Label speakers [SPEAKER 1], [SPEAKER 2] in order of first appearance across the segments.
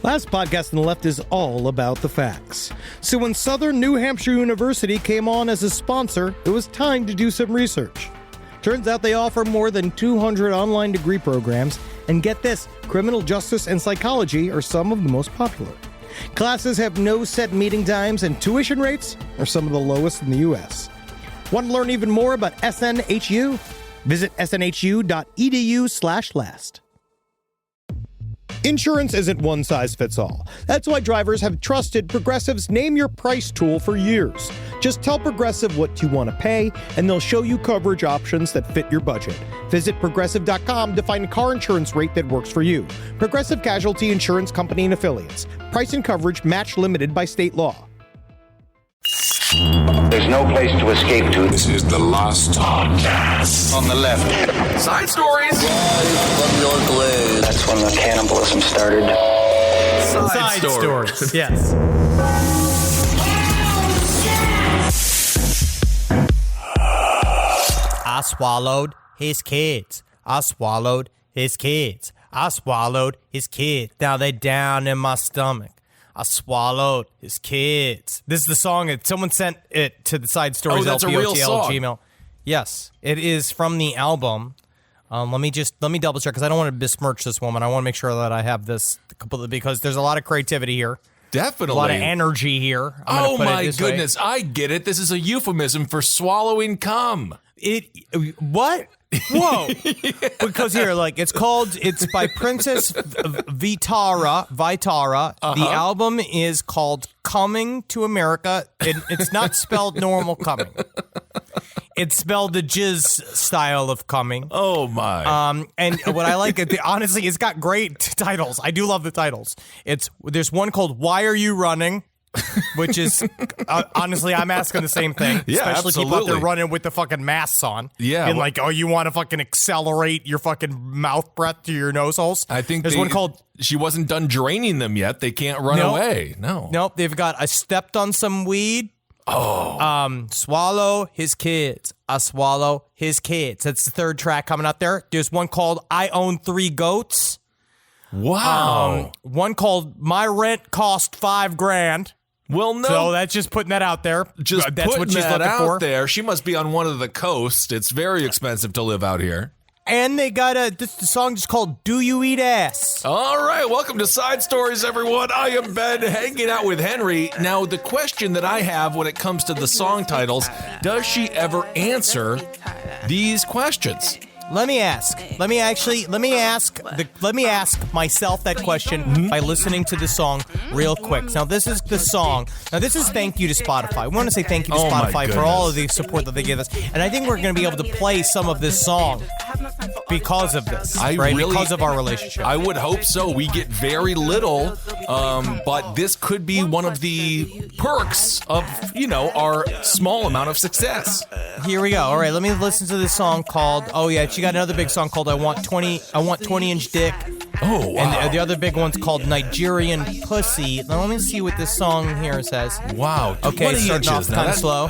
[SPEAKER 1] Last podcast on the left is all about the facts. So when Southern New Hampshire University came on as a sponsor, it was time to do some research. Turns out they offer more than 200 online degree programs, and get this, criminal justice and psychology are some of the most popular. Classes have no set meeting times, and tuition rates are some of the lowest in the U.S. Want to learn even more about SNHU? Visit snhu.edu/last. Insurance isn't one size fits all. That's why drivers have trusted Progressive's Name Your Price tool for years. Just tell Progressive what you want to pay, and they'll show you coverage options that fit your budget. Visit Progressive.com to find a car insurance rate that works for you. Progressive Casualty Insurance Company and Affiliates. Price and coverage match limited by state law.
[SPEAKER 2] There's no place to escape to.
[SPEAKER 3] This is the last podcast.
[SPEAKER 2] On the left.
[SPEAKER 4] Side stories.
[SPEAKER 2] From your glade. That's when the cannibalism started.
[SPEAKER 4] Side stories.
[SPEAKER 1] Yes.
[SPEAKER 5] I swallowed his kids. I swallowed his kids. I swallowed his kids. Now they down in my stomach. I swallowed his kids. This is the song that someone sent it to the Side Stories.
[SPEAKER 4] Oh, that's a real song.
[SPEAKER 5] Gmail. Yes, it is from the album. Let me double check because I don't want to besmirch this woman. I want to make sure that I have this completely because there's a lot of creativity here.
[SPEAKER 4] Definitely.
[SPEAKER 5] A lot of energy here.
[SPEAKER 4] Oh my goodness, I get it. This is a euphemism for swallowing cum.
[SPEAKER 5] What? Whoa. Because here, it's by Princess Vitara.
[SPEAKER 4] Uh-huh.
[SPEAKER 5] The album is called Coming to America. It's not spelled normal coming. It's spelled the jizz style of coming.
[SPEAKER 4] Oh my.
[SPEAKER 5] And what I like, honestly, it's got great titles. I do love the titles. There's one called Why Are You Running? Which is, honestly, I'm asking the same thing.
[SPEAKER 4] Yeah,
[SPEAKER 5] especially
[SPEAKER 4] absolutely.
[SPEAKER 5] people out there running with the fucking masks on.
[SPEAKER 4] Yeah.
[SPEAKER 5] And you want to fucking accelerate your fucking mouth breath to your nose holes?
[SPEAKER 4] I think
[SPEAKER 5] there's one called...
[SPEAKER 4] She wasn't done draining them yet. They can't run away. No.
[SPEAKER 5] Nope. They've got I stepped on some weed.
[SPEAKER 4] Oh.
[SPEAKER 5] Swallow his kids. I swallow his kids. That's the third track coming out there. There's one called I Own 3 Goats.
[SPEAKER 4] Wow.
[SPEAKER 5] One called My Rent Cost $5,000.
[SPEAKER 4] Well, no.
[SPEAKER 5] So that's just putting that out there.
[SPEAKER 4] Just
[SPEAKER 5] that's
[SPEAKER 4] putting
[SPEAKER 5] what she's
[SPEAKER 4] that
[SPEAKER 5] looking
[SPEAKER 4] out
[SPEAKER 5] for.
[SPEAKER 4] there. She must be on one of the coasts. It's very expensive to live out here.
[SPEAKER 5] And they got the song just called Do You Eat Ass?
[SPEAKER 4] All right, welcome to Side Stories, everyone. I am Ben, hanging out with Henry. Now, the question that I have when it comes to the song titles, does she ever answer these questions?
[SPEAKER 5] Let me ask myself that question by listening to the song real quick. Now, this is the song. Now, this is thank you to Spotify. We want to say thank you to Spotify for all of the support that they give us. And I think we're going to be able to play some of this song because of this, because of our relationship.
[SPEAKER 4] I would hope so. We get very little, but this could be one of the perks of, our small amount of success.
[SPEAKER 5] Here we go. All right, let me listen to this song called, she got another big song called I Want 20-inch Dick.
[SPEAKER 4] Oh, wow.
[SPEAKER 5] And the other big one's called Nigerian Pussy. Now, let me see what this song here says.
[SPEAKER 4] Wow.
[SPEAKER 5] Okay, starting off kind of slow.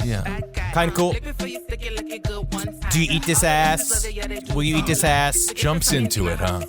[SPEAKER 4] Yeah.
[SPEAKER 5] Kind of cool. Do you eat this ass? Will you eat this ass?
[SPEAKER 4] Jumps into it, huh?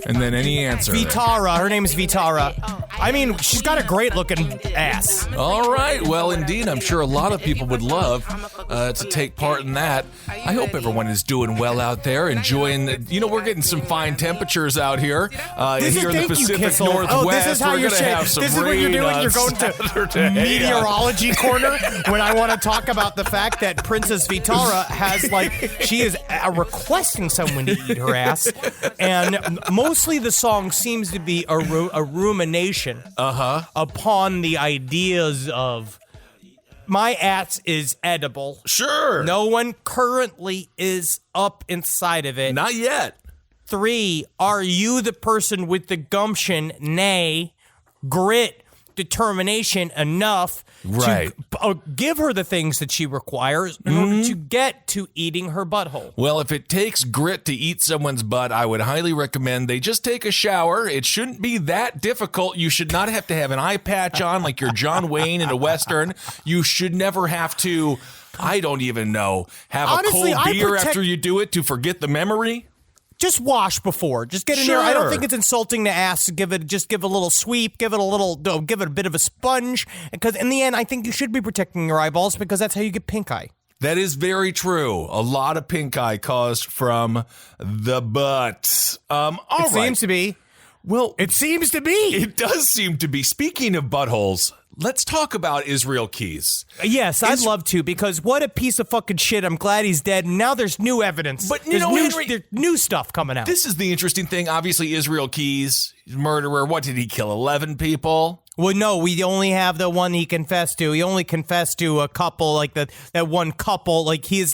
[SPEAKER 4] And then any answer.
[SPEAKER 5] Vitara. Her name is Vitara. I mean, she's got a great looking ass.
[SPEAKER 4] All right. Well, indeed, I'm sure a lot of people would love to take part in that. I hope everyone is doing well out there, enjoying. We're getting some fine temperatures out here. Here in the Pacific Northwest.
[SPEAKER 5] Oh, this is how you're
[SPEAKER 4] saying.
[SPEAKER 5] This is what you're doing. You're going to meteorology corner when I want to talk about the fact that Princess Vitara has she is requesting someone to eat her ass, and mostly the song seems to be a rumination upon the ideas of my ass is edible.
[SPEAKER 4] Sure.
[SPEAKER 5] No one currently is up inside of it.
[SPEAKER 4] Not yet.
[SPEAKER 5] 3, are you the person with the gumption, nay, grit, determination enough to give her the things that she requires in order to get to eating her butthole?
[SPEAKER 4] Well, if it takes grit to eat someone's butt, I would highly recommend they just take a shower. It shouldn't be that difficult. You should not have to have an eye patch on like you're John Wayne in a Western. You should never have to, I don't even know, have a cold beer after you do it to forget the memory.
[SPEAKER 5] just wash before. Just get in there. I don't think it's insulting to ask to give a little sweep, give it a bit of a sponge. Because in the end, I think you should be protecting your eyeballs because that's how you get pink eye.
[SPEAKER 4] That is very true. A lot of pink eye caused from the butt. It
[SPEAKER 5] seems to be.
[SPEAKER 4] Well,
[SPEAKER 5] it seems to be.
[SPEAKER 4] It does seem to be. Speaking of buttholes, let's talk about Israel Keys.
[SPEAKER 5] Yes, I'd love to, because what a piece of fucking shit. I'm glad he's dead. And now there's new evidence.
[SPEAKER 4] But
[SPEAKER 5] there's new stuff coming out.
[SPEAKER 4] This is the interesting thing. Obviously, Israel Keys, murderer. What did he kill? 11 people?
[SPEAKER 5] Well, no, we only have the one he confessed to. He only confessed to a couple, like that one couple. Like he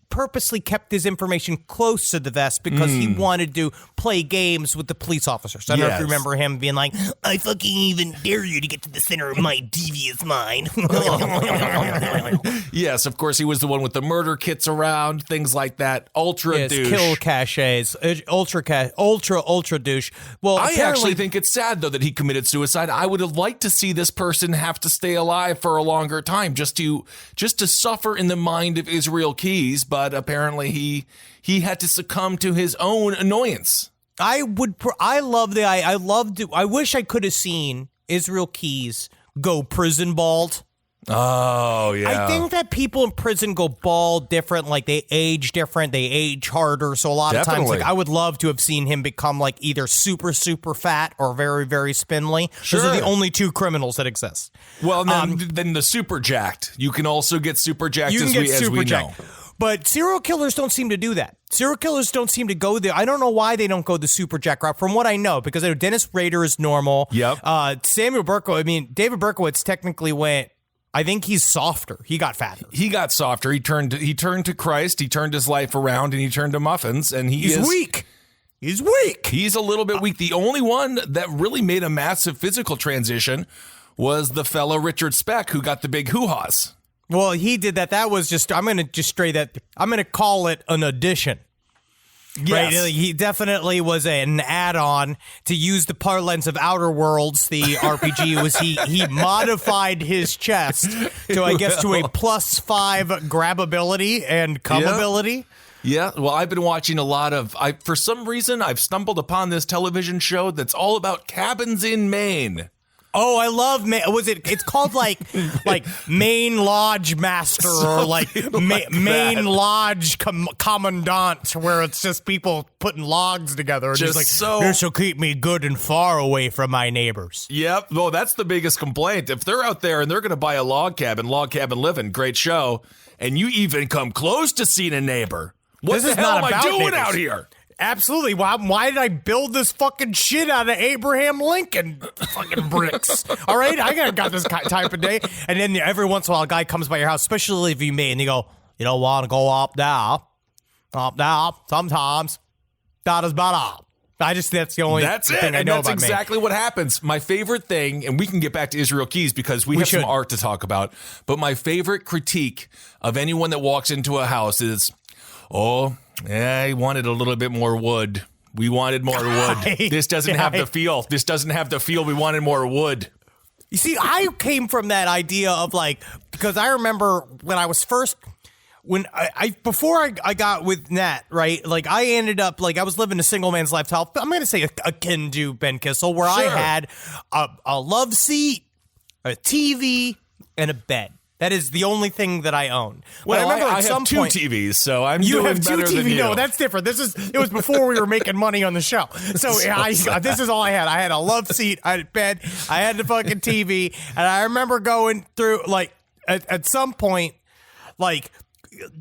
[SPEAKER 5] purposely kept his information close to the vest because he wanted to play games with the police officers. I don't know if you remember him being like, I fucking even dare you to get to the center of my devious mind.
[SPEAKER 4] Yes, of course, he was the one with the murder kits around, things like that. Ultra douche.
[SPEAKER 5] Kill caches. Ultra douche. Well,
[SPEAKER 4] I actually think it's sad, though, that he committed suicide. I would have liked to see this person have to stay alive for a longer time just to suffer in the mind of Israel Keys, but apparently he had to succumb to his own annoyance.
[SPEAKER 5] I wish I could have seen Israel Keys go prison bald.
[SPEAKER 4] Oh, yeah.
[SPEAKER 5] I think that people in prison go bald different, like they age different, they age harder. So a lot of times, like I would love to have seen him become like either super, super fat or very, very spindly.
[SPEAKER 4] Sure.
[SPEAKER 5] Those are the only two criminals that exist.
[SPEAKER 4] Well, then the super jacked. You can also get super jacked as we know.
[SPEAKER 5] But serial killers don't seem to do that. Serial killers don't seem to go there. I don't know why they don't go the super jack route, from what I know, because I know Dennis Rader is normal.
[SPEAKER 4] Yep.
[SPEAKER 5] David Berkowitz technically went, I think he's softer. He got fatter.
[SPEAKER 4] He got softer. He turned to Christ. He turned his life around, and he turned to muffins. And he's
[SPEAKER 5] weak. He's weak.
[SPEAKER 4] He's a little bit weak. The only one that really made a massive physical transition was the fellow Richard Speck, who got the big hoo-haws.
[SPEAKER 5] Well, he did that. That was just, I'm going to call it an addition. Yes. Right? He definitely was an add-on to use the parlance of Outer Worlds. The RPG was he modified his chest to, I guess, to a +5 grabability and comability.
[SPEAKER 4] Yeah, well, I've been watching a lot of, for some reason, I've stumbled upon this television show that's all about cabins in Maine.
[SPEAKER 5] Oh, I love Maine. It's called like Maine Lodge Master or like Maine Lodge Commandant, where it's just people putting logs together.
[SPEAKER 4] Just
[SPEAKER 5] like,
[SPEAKER 4] so
[SPEAKER 5] this will keep me good and far away from my neighbors.
[SPEAKER 4] Yep. Well, that's the biggest complaint. If they're out there and they're going to buy a log cabin living, great show, and you even come close to seeing a neighbor, what the hell am I doing out here?
[SPEAKER 5] Absolutely. Why did I build this fucking shit out of Abraham Lincoln fucking bricks? All right, I got this type of day. And then every once in a while, a guy comes by your house, especially if you may, and you go, you don't want to go up now. Sometimes that is better. That's the only thing I know about me.
[SPEAKER 4] That's exactly what happens. My favorite thing, and we can get back to Israel Keys because we have some art to talk about, but my favorite critique of anyone that walks into a house is, oh, yeah, he wanted a little bit more wood. We wanted more wood. This doesn't have the feel. This doesn't have the feel. We wanted more wood.
[SPEAKER 5] You see, I came from that idea of like, because I remember when I was first, before I got with Nat, right? Like I ended up, like I was living a single man's lifestyle. I'm going to say akin to Ben Kissel, where I had a love seat, a TV, and a bed. That is the only thing that I own.
[SPEAKER 4] Well, I remember I have two TVs, so I'm doing better than you.
[SPEAKER 5] No, that's different. It was before we were making money on the show. So this is all I had. I had a love seat, I had a bed, I had the fucking TV, and I remember going through, like, at some point, like,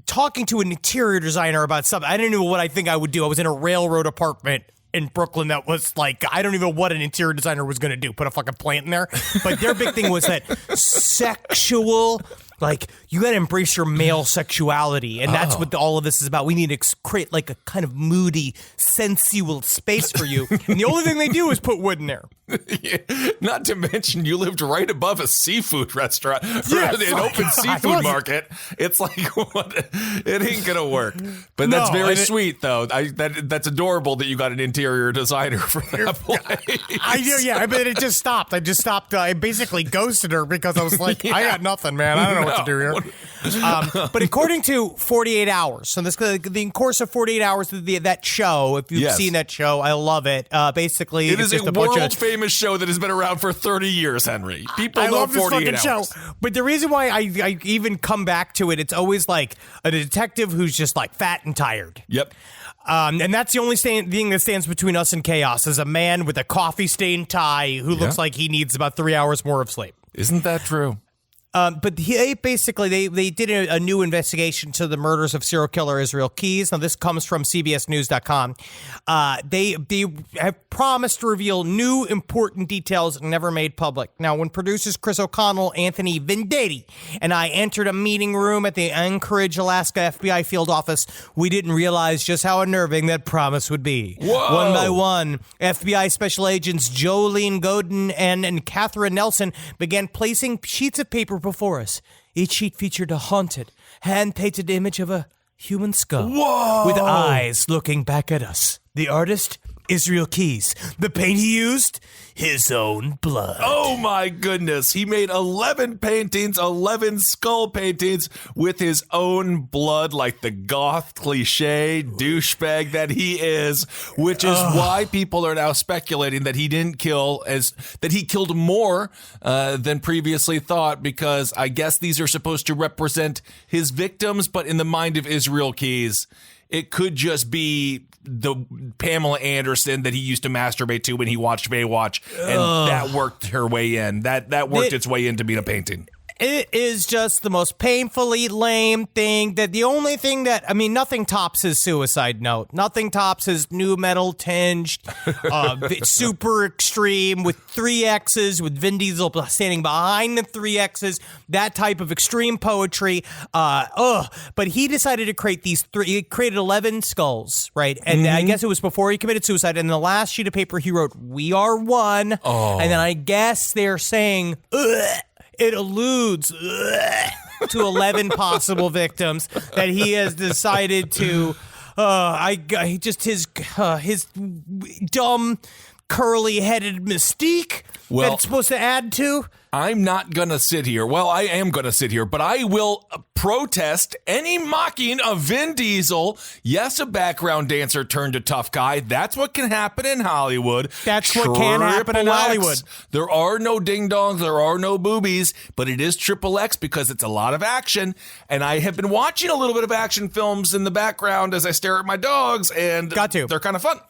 [SPEAKER 5] talking to an interior designer about something. I didn't know what I think I would do. I was in a railroad apartment in Brooklyn that was like, I don't even know what an interior designer was going to do. Put a fucking plant in there. But their big thing was that sexual, like, you got to embrace your male sexuality. And that's what all of this is about. We need to create like a kind of moody, sensual space for you. And the only thing they do is put wood in there.
[SPEAKER 4] Yeah, not to mention, you lived right above a seafood restaurant, an open seafood market. It's like, it ain't gonna work. But that's very sweet, though. That's adorable that you got an interior designer for that place.
[SPEAKER 5] I mean, it just stopped. I basically ghosted her because I was like, I got nothing, man. I don't know what to do here. But according to 48 Hours, so the course of 48 hours, that show, if you've seen that show, I love it. Basically,
[SPEAKER 4] it is
[SPEAKER 5] just
[SPEAKER 4] a world-famous show that has been around for 30 years, Henry. People know 48 Hours. Show.
[SPEAKER 5] But the reason why I even come back to it, it's always like a detective who's just like fat and tired.
[SPEAKER 4] Yep.
[SPEAKER 5] And that's the only thing that stands between us and chaos is a man with a coffee-stained tie who looks like he needs about 3 hours more of sleep.
[SPEAKER 4] Isn't that true?
[SPEAKER 5] But they did a new investigation to the murders of serial killer Israel Keyes. Now, this comes from CBSNews.com. They have promised to reveal new important details never made public. Now, when producers Chris O'Connell, Anthony Venditti, and I entered a meeting room at the Anchorage, Alaska FBI field office, we didn't realize just how unnerving that promise would be.
[SPEAKER 4] Whoa.
[SPEAKER 5] One by one, FBI special agents Jolene Godin and Catherine Nelson began placing sheets of paper before us. Each sheet featured a haunted, hand-painted image of a human skull.
[SPEAKER 4] Whoa!
[SPEAKER 5] With eyes looking back at us. The artist, Israel Keyes. The paint he used, his own blood.
[SPEAKER 4] Oh my goodness. He made 11 paintings, 11 skull paintings with his own blood, like the goth cliche douchebag that he is, which is why people are now speculating that he didn't kill that he killed more than previously thought, because I guess these are supposed to represent his victims, but in the mind of Israel Keyes, it could just be the Pamela Anderson that he used to masturbate to when he watched Baywatch, and that worked her way in. That worked its way into being a painting.
[SPEAKER 5] It is just the most painfully lame thing. That the only thing that, I mean, nothing tops his suicide note. Nothing tops his new metal tinged, super extreme with 3 X's, with Vin Diesel standing behind the 3 X's. That type of extreme poetry. But he decided to create these 3. He created 11 skulls, right? And I guess it was before he committed suicide. And the last sheet of paper he wrote, "We are one." Oh. And then I guess they're saying, ugh. It alludes to 11 possible victims that he has decided to. His dumb, curly-headed mystique that it's supposed to add to.
[SPEAKER 4] I'm not going to sit here. Well, I am going to sit here, but I will protest any mocking of Vin Diesel. Yes, a background dancer turned a tough guy. That's what can happen in Hollywood.
[SPEAKER 5] That's what can happen in Hollywood.
[SPEAKER 4] There are no ding-dongs. There are no boobies, but it is XXX because it's a lot of action. And I have been watching a little bit of action films in the background as I stare at my dogs, and they're kind of fun.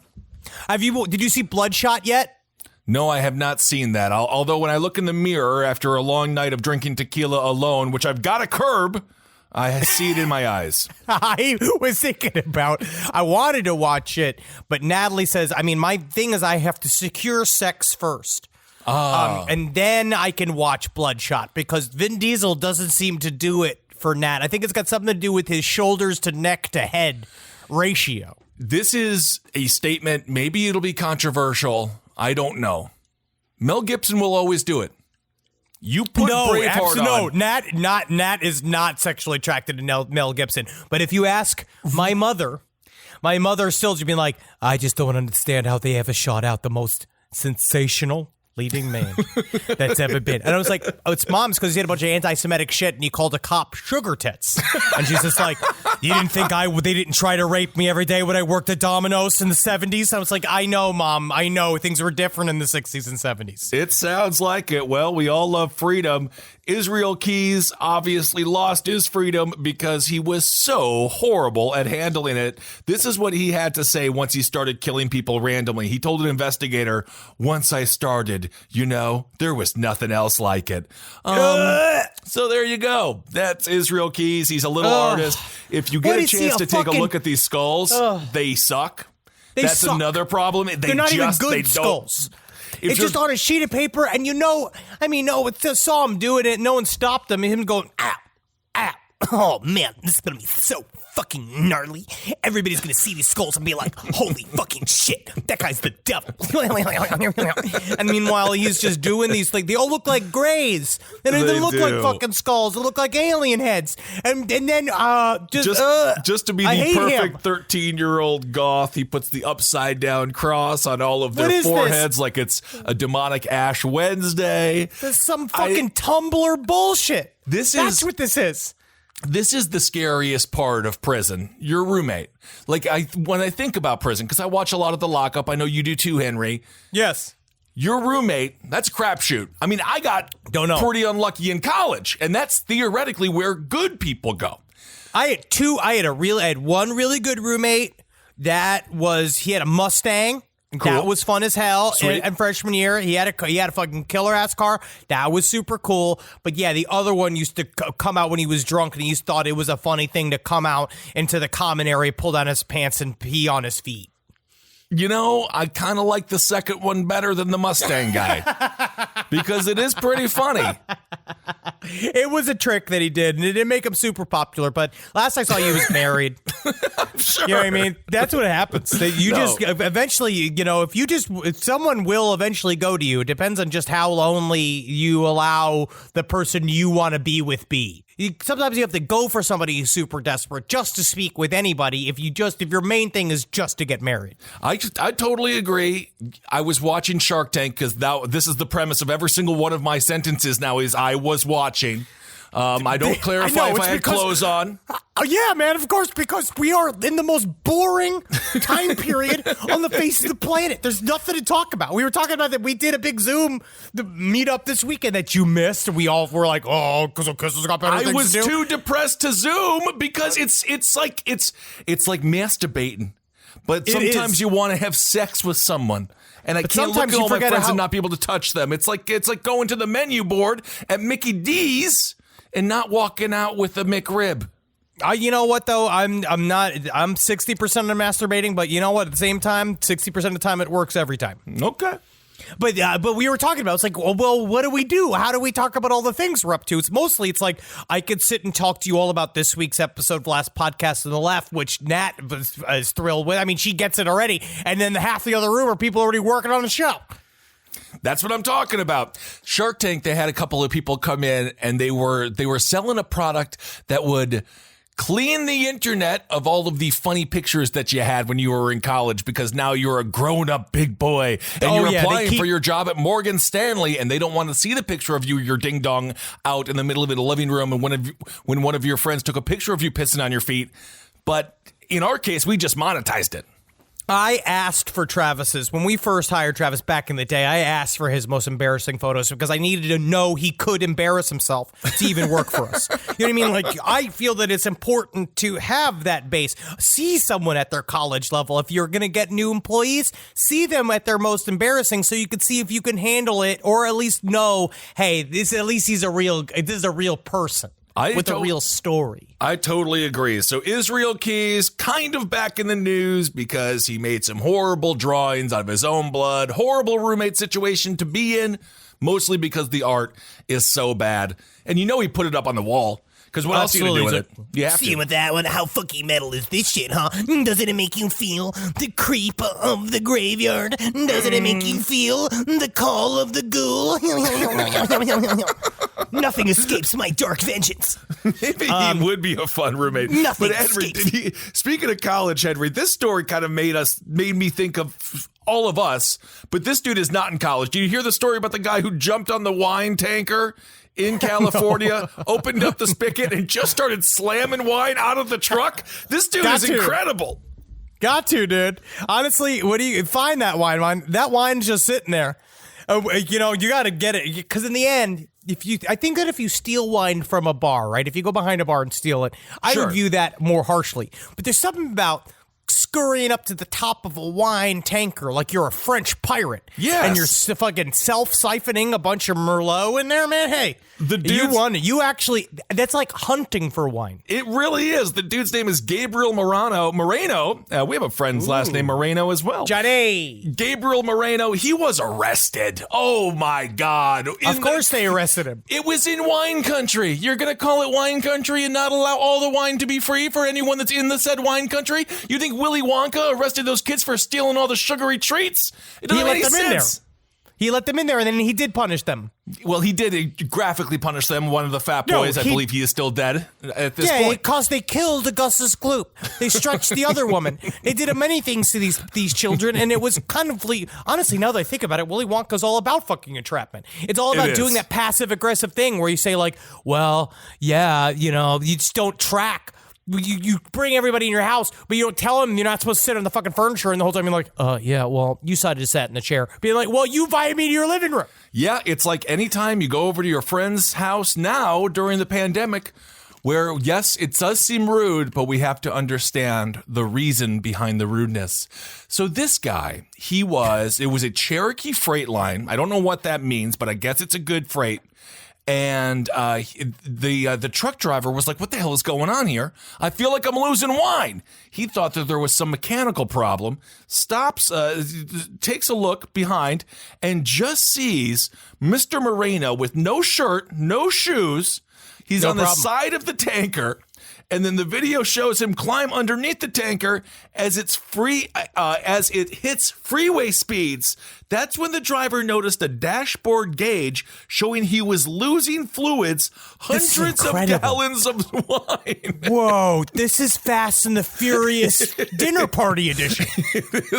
[SPEAKER 5] Did you see Bloodshot yet?
[SPEAKER 4] No, I have not seen that. Although when I look in the mirror after a long night of drinking tequila alone, which I've got to curb, I see it in my eyes.
[SPEAKER 5] I was thinking I wanted to watch it, but Natalie says, my thing is I have to secure sex first. And then I can watch Bloodshot, because Vin Diesel doesn't seem to do it for Nat. I think it's got something to do with his shoulders to neck to head ratio. This
[SPEAKER 4] is a statement. Maybe it'll be controversial. I don't know. Mel Gibson will always do it. You put Braveheart on.
[SPEAKER 5] No, Nat is not sexually attracted to Mel Gibson. But if you ask my mother still just being like, I just don't understand how they ever shot out the most sensational leading man that's ever been. And I was like, it's Mom's, because he had a bunch of anti-Semitic shit and he called a cop sugar tits. And she's just like, you didn't think they didn't try to rape me every day when I worked at Domino's in the 70s? I was like, I know, Mom. I know. Things were different in the 60s and 70s.
[SPEAKER 4] It sounds like it. Well, we all love freedom. Israel Keyes obviously lost his freedom because he was so horrible at handling it. This is what he had to say once he started killing people randomly. He told an investigator, once I started, there was nothing else like it. So there you go. That's Israel Keyes. He's a little artist. If you get a chance to take a look at these skulls, they suck. That's another problem.
[SPEAKER 5] They're not even good skulls. It's just on a sheet of paper, and saw him doing it. No one stopped him. Him going, ow, ow, oh man, this is gonna be so fucking gnarly. Everybody's gonna see these skulls and be like, holy fucking shit, that guy's the devil. And meanwhile, he's just doing these, like, they all look like grays. And they look like fucking skulls. They look like alien heads. And then,
[SPEAKER 4] just to be the perfect 13-year-old goth, he puts the upside down cross on all of their foreheads like it's a demonic Ash Wednesday.
[SPEAKER 5] There's some fucking Tumblr bullshit. That's what this is.
[SPEAKER 4] This is the scariest part of prison. Your roommate. Like, when I think about prison, because I watch a lot of The Lockup, I know you do too, Henry.
[SPEAKER 5] Yes.
[SPEAKER 4] Your roommate, that's a crapshoot. I mean, I got pretty unlucky in college, and that's theoretically where good people go.
[SPEAKER 5] I had one really good roommate. He had a Mustang. Cool. That was fun as hell. And freshman year, he had a fucking killer ass car. That was super cool. But yeah, the other one used to come out when he was drunk, and he thought it was a funny thing to come out into the common area, pull down his pants, and pee on his feet.
[SPEAKER 4] You know, I kind of like the second one better than the Mustang guy because it is pretty funny.
[SPEAKER 5] It was a trick that he did, and it didn't make him super popular. But last I saw, he was married.
[SPEAKER 4] I'm sure.
[SPEAKER 5] You know what I mean? That's what happens. Just eventually, you know, if someone will eventually go to you. It depends on just how lonely you allow the person you want to be with be. Sometimes you have to go for somebody who's super desperate just to speak with anybody if your main thing is just to get married.
[SPEAKER 4] I totally agree. I was watching Shark Tank because this is the premise of every single one of my sentences now is I was watching. I don't clarify if I had clothes on.
[SPEAKER 5] Yeah, man, of course, because we are in the most boring time period on the face of the planet. There's nothing to talk about. We were talking about that. We did a big Zoom meetup this weekend that you missed, and we all were like, "Oh, because Christmas got better things to do."
[SPEAKER 4] I was too depressed to Zoom because it's like masturbating, but sometimes you want to have sex with someone. And I can't look at all my friends and not be able to touch them. It's like going to the menu board at Mickey D's and not walking out with a McRib.
[SPEAKER 5] You know what though? I'm 60% of masturbating, but you know what? At the same time, 60% of the time it works every time.
[SPEAKER 4] Okay.
[SPEAKER 5] But we were talking about, it's like, well, what do we do? How do we talk about all the things we're up to? It's like I could sit and talk to you all about this week's episode of Last Podcast on the Left, which Nat is thrilled with. I mean, she gets it already. And then half the other room are people already working on the show.
[SPEAKER 4] That's what I'm talking about. Shark Tank, they had a couple of people come in and they were selling a product that would clean the internet of all of the funny pictures that you had when you were in college, because now you're a grown-up big boy and you're applying for your job at Morgan Stanley, and they don't want to see the picture of you, your ding-dong, out in the middle of the living room and when one of your friends took a picture of you pissing on your feet. But in our case, we just monetized it.
[SPEAKER 5] I asked for Travis's. When we first hired Travis back in the day, I asked for his most embarrassing photos because I needed to know he could embarrass himself to even work for us. You know what I mean? Like, I feel that it's important to have that base. See someone at their college level. If you're going to get new employees, see them at their most embarrassing so you can see if you can handle it, or at least know, hey, this is a real person. With a real story.
[SPEAKER 4] I totally agree. So Israel Keys kind of back in the news because he made some horrible drawings out of his own blood. Horrible roommate situation to be in, mostly because the art is so bad. And you know he put it up on the wall. Because what else are you going to do with it? You have
[SPEAKER 5] See
[SPEAKER 4] to.
[SPEAKER 5] with that one, how fucking metal is this shit, huh? Doesn't it make you feel the creep of the graveyard? Doesn't it make you feel the call of the ghoul? Nothing escapes my dark vengeance.
[SPEAKER 4] Maybe he would be a fun roommate.
[SPEAKER 5] Nothing
[SPEAKER 4] but Henry, speaking of college, Henry, this story kind of made me think of all of us, but this dude is not in college. Do you hear the story about the guy who jumped on the wine tanker in California, opened up the spigot, and just started slamming wine out of the truck? This dude is incredible.
[SPEAKER 5] Got to, dude. Honestly, what do you find that wine? That wine's just sitting there. You got to get it, because in the end, I think that if you steal wine from a bar, right? If you go behind a bar and steal it, I would view that more harshly. But there's something about scurrying up to the top of a wine tanker like you're a French pirate.
[SPEAKER 4] Yes.
[SPEAKER 5] And you're fucking self-siphoning a bunch of Merlot in there, man. Hey,
[SPEAKER 4] The dude's-
[SPEAKER 5] you won. You actually, that's like hunting for wine.
[SPEAKER 4] It really is. The dude's name is Gabriel Moreno. We have a friend's last name Moreno as well.
[SPEAKER 5] Johnny.
[SPEAKER 4] Gabriel Moreno, he was arrested. Oh my God.
[SPEAKER 5] Of course they arrested him.
[SPEAKER 4] It was in wine country. You're going to call it wine country and not allow all the wine to be free for anyone that's in the said wine country? You think Willy Wonka arrested those kids for stealing all the sugary treats? It doesn't make any sense.
[SPEAKER 5] He let them in there, and then he did punish them.
[SPEAKER 4] Well, he did graphically punish them. One of the fat boys, I believe he is still dead at this point.
[SPEAKER 5] Yeah, because they killed Augustus Gloop. They stretched the other woman. They did many things to these children, and it was kind of, honestly, now that I think about it, Willy Wonka's all about fucking entrapment. It's all about doing that passive-aggressive thing where you say, like, well, yeah, you just don't track. You bring everybody in your house, but you don't tell them you're not supposed to sit on the fucking furniture, and the whole time you're like, yeah, well, you decided to sit in the chair. Being like, well, you invited me to your living room.
[SPEAKER 4] Yeah, it's like anytime you go over to your friend's house now during the pandemic, where, yes, it does seem rude, but we have to understand the reason behind the rudeness. So this guy, it was a Cherokee freight line. I don't know what that means, but I guess it's a good freight. And the truck driver was like, what the hell is going on here? I feel like I'm losing wine. He thought that there was some mechanical problem, stops, takes a look behind, and just sees Mr. Moreno with no shirt, no shoes. He's on the side of the tanker. And then the video shows him climb underneath the tanker as it hits freeway speeds. That's when the driver noticed a dashboard gauge showing he was losing fluids, hundreds of gallons of wine.
[SPEAKER 5] Whoa, this is Fast and the Furious dinner party edition.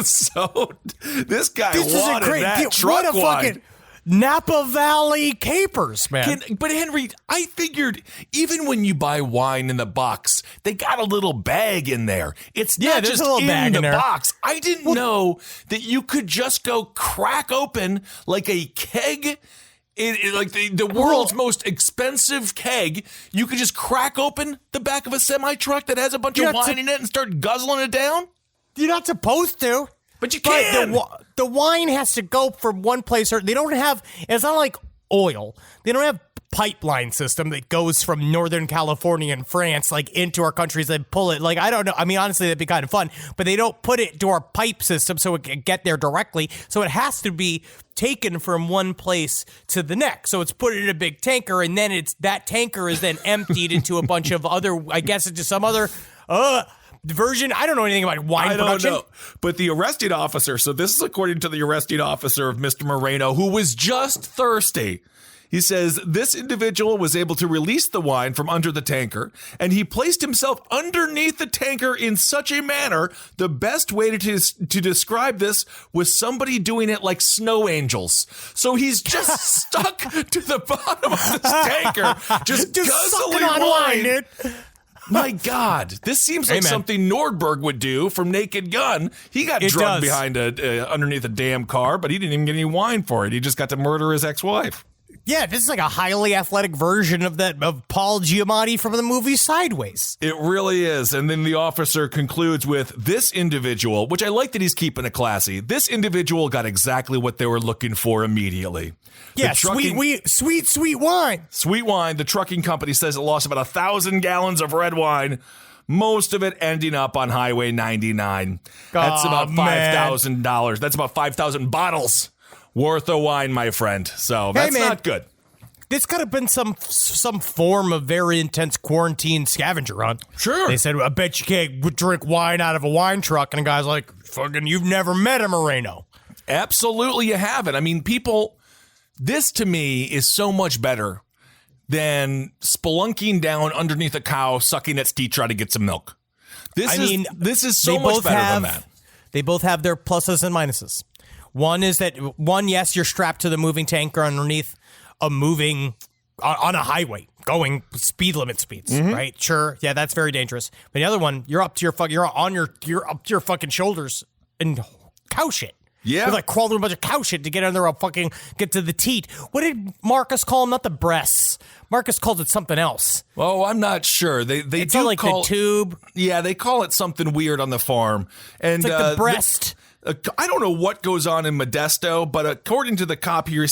[SPEAKER 4] So this guy wanted that truck wine.
[SPEAKER 5] Napa Valley capers, man.
[SPEAKER 4] But Henry, I figured even when you buy wine in the box, they got a little bag in there. It's not just in the box. I didn't know that you could just go crack open like a keg. Like the world's most expensive keg. You could just crack open the back of a semi-truck that has a bunch of wine in it and start guzzling it down?
[SPEAKER 5] You're not supposed to.
[SPEAKER 4] But you can.
[SPEAKER 5] The wine has to go from one place. They don't have, it's not like oil. They don't have pipeline system that goes from Northern California and France, like, into our countries and pull it. Like, I don't know. I mean, honestly, that'd be kind of fun. But they don't put it to our pipe system so it can get there directly. So it has to be taken from one place to the next. So it's put in a big tanker, and then that tanker is then emptied into a bunch of other, I guess, into some other version. I don't know anything about wine production.
[SPEAKER 4] Know. But the arresting officer, so this is according to the arresting officer of Mr. Moreno, who was just thirsty. He says this individual was able to release the wine from under the tanker, and he placed himself underneath the tanker in such a manner. The best way to describe this was somebody doing it like snow angels. So he's just stuck to the bottom of this tanker, just guzzling on wine. Dude. My God, this seems like something Nordberg would do from Naked Gun. He got drugged behind underneath a damn car, but he didn't even get any wine for it. He just got to murder his ex-wife.
[SPEAKER 5] Yeah, this is like a highly athletic version of Paul Giamatti from the movie Sideways.
[SPEAKER 4] It really is. And then the officer concludes with this individual, which I like that he's keeping it classy. This individual got exactly what they were looking for immediately.
[SPEAKER 5] Yeah, sweet wine.
[SPEAKER 4] Sweet wine. The trucking company says it lost about 1,000 gallons of red wine, most of it ending up on Highway 99. That's about $5,000. That's about 5,000 bottles worth of wine, my friend. So that's not good.
[SPEAKER 5] This could have been some form of very intense quarantine scavenger hunt. Sure. They said, I bet you can't drink wine out of a wine truck. And the guy's like, fucking, you've never met a Moreno.
[SPEAKER 4] Absolutely you haven't. I mean, this to me is so much better than spelunking down underneath a cow, sucking its teeth, trying to get some milk. This is so much better than that.
[SPEAKER 5] They both have their pluses and minuses. One is that, yes, you're strapped to the moving tanker underneath a moving, on a highway, going speed limit speeds, right? Sure, yeah, that's very dangerous. But the other one, you're up to your fucking shoulders in cow shit.
[SPEAKER 4] Yeah.
[SPEAKER 5] He like crawled through a bunch of cow shit to get in there and fucking get to the teat. What did Marcus call them? Not the breasts. Marcus called it something else.
[SPEAKER 4] Oh, I'm not sure. They
[SPEAKER 5] It's
[SPEAKER 4] do
[SPEAKER 5] like
[SPEAKER 4] call
[SPEAKER 5] the tube.
[SPEAKER 4] Yeah, they call it something weird on the farm. And
[SPEAKER 5] It's like the breast.
[SPEAKER 4] I don't know what goes on in Modesto, but according to the cop here,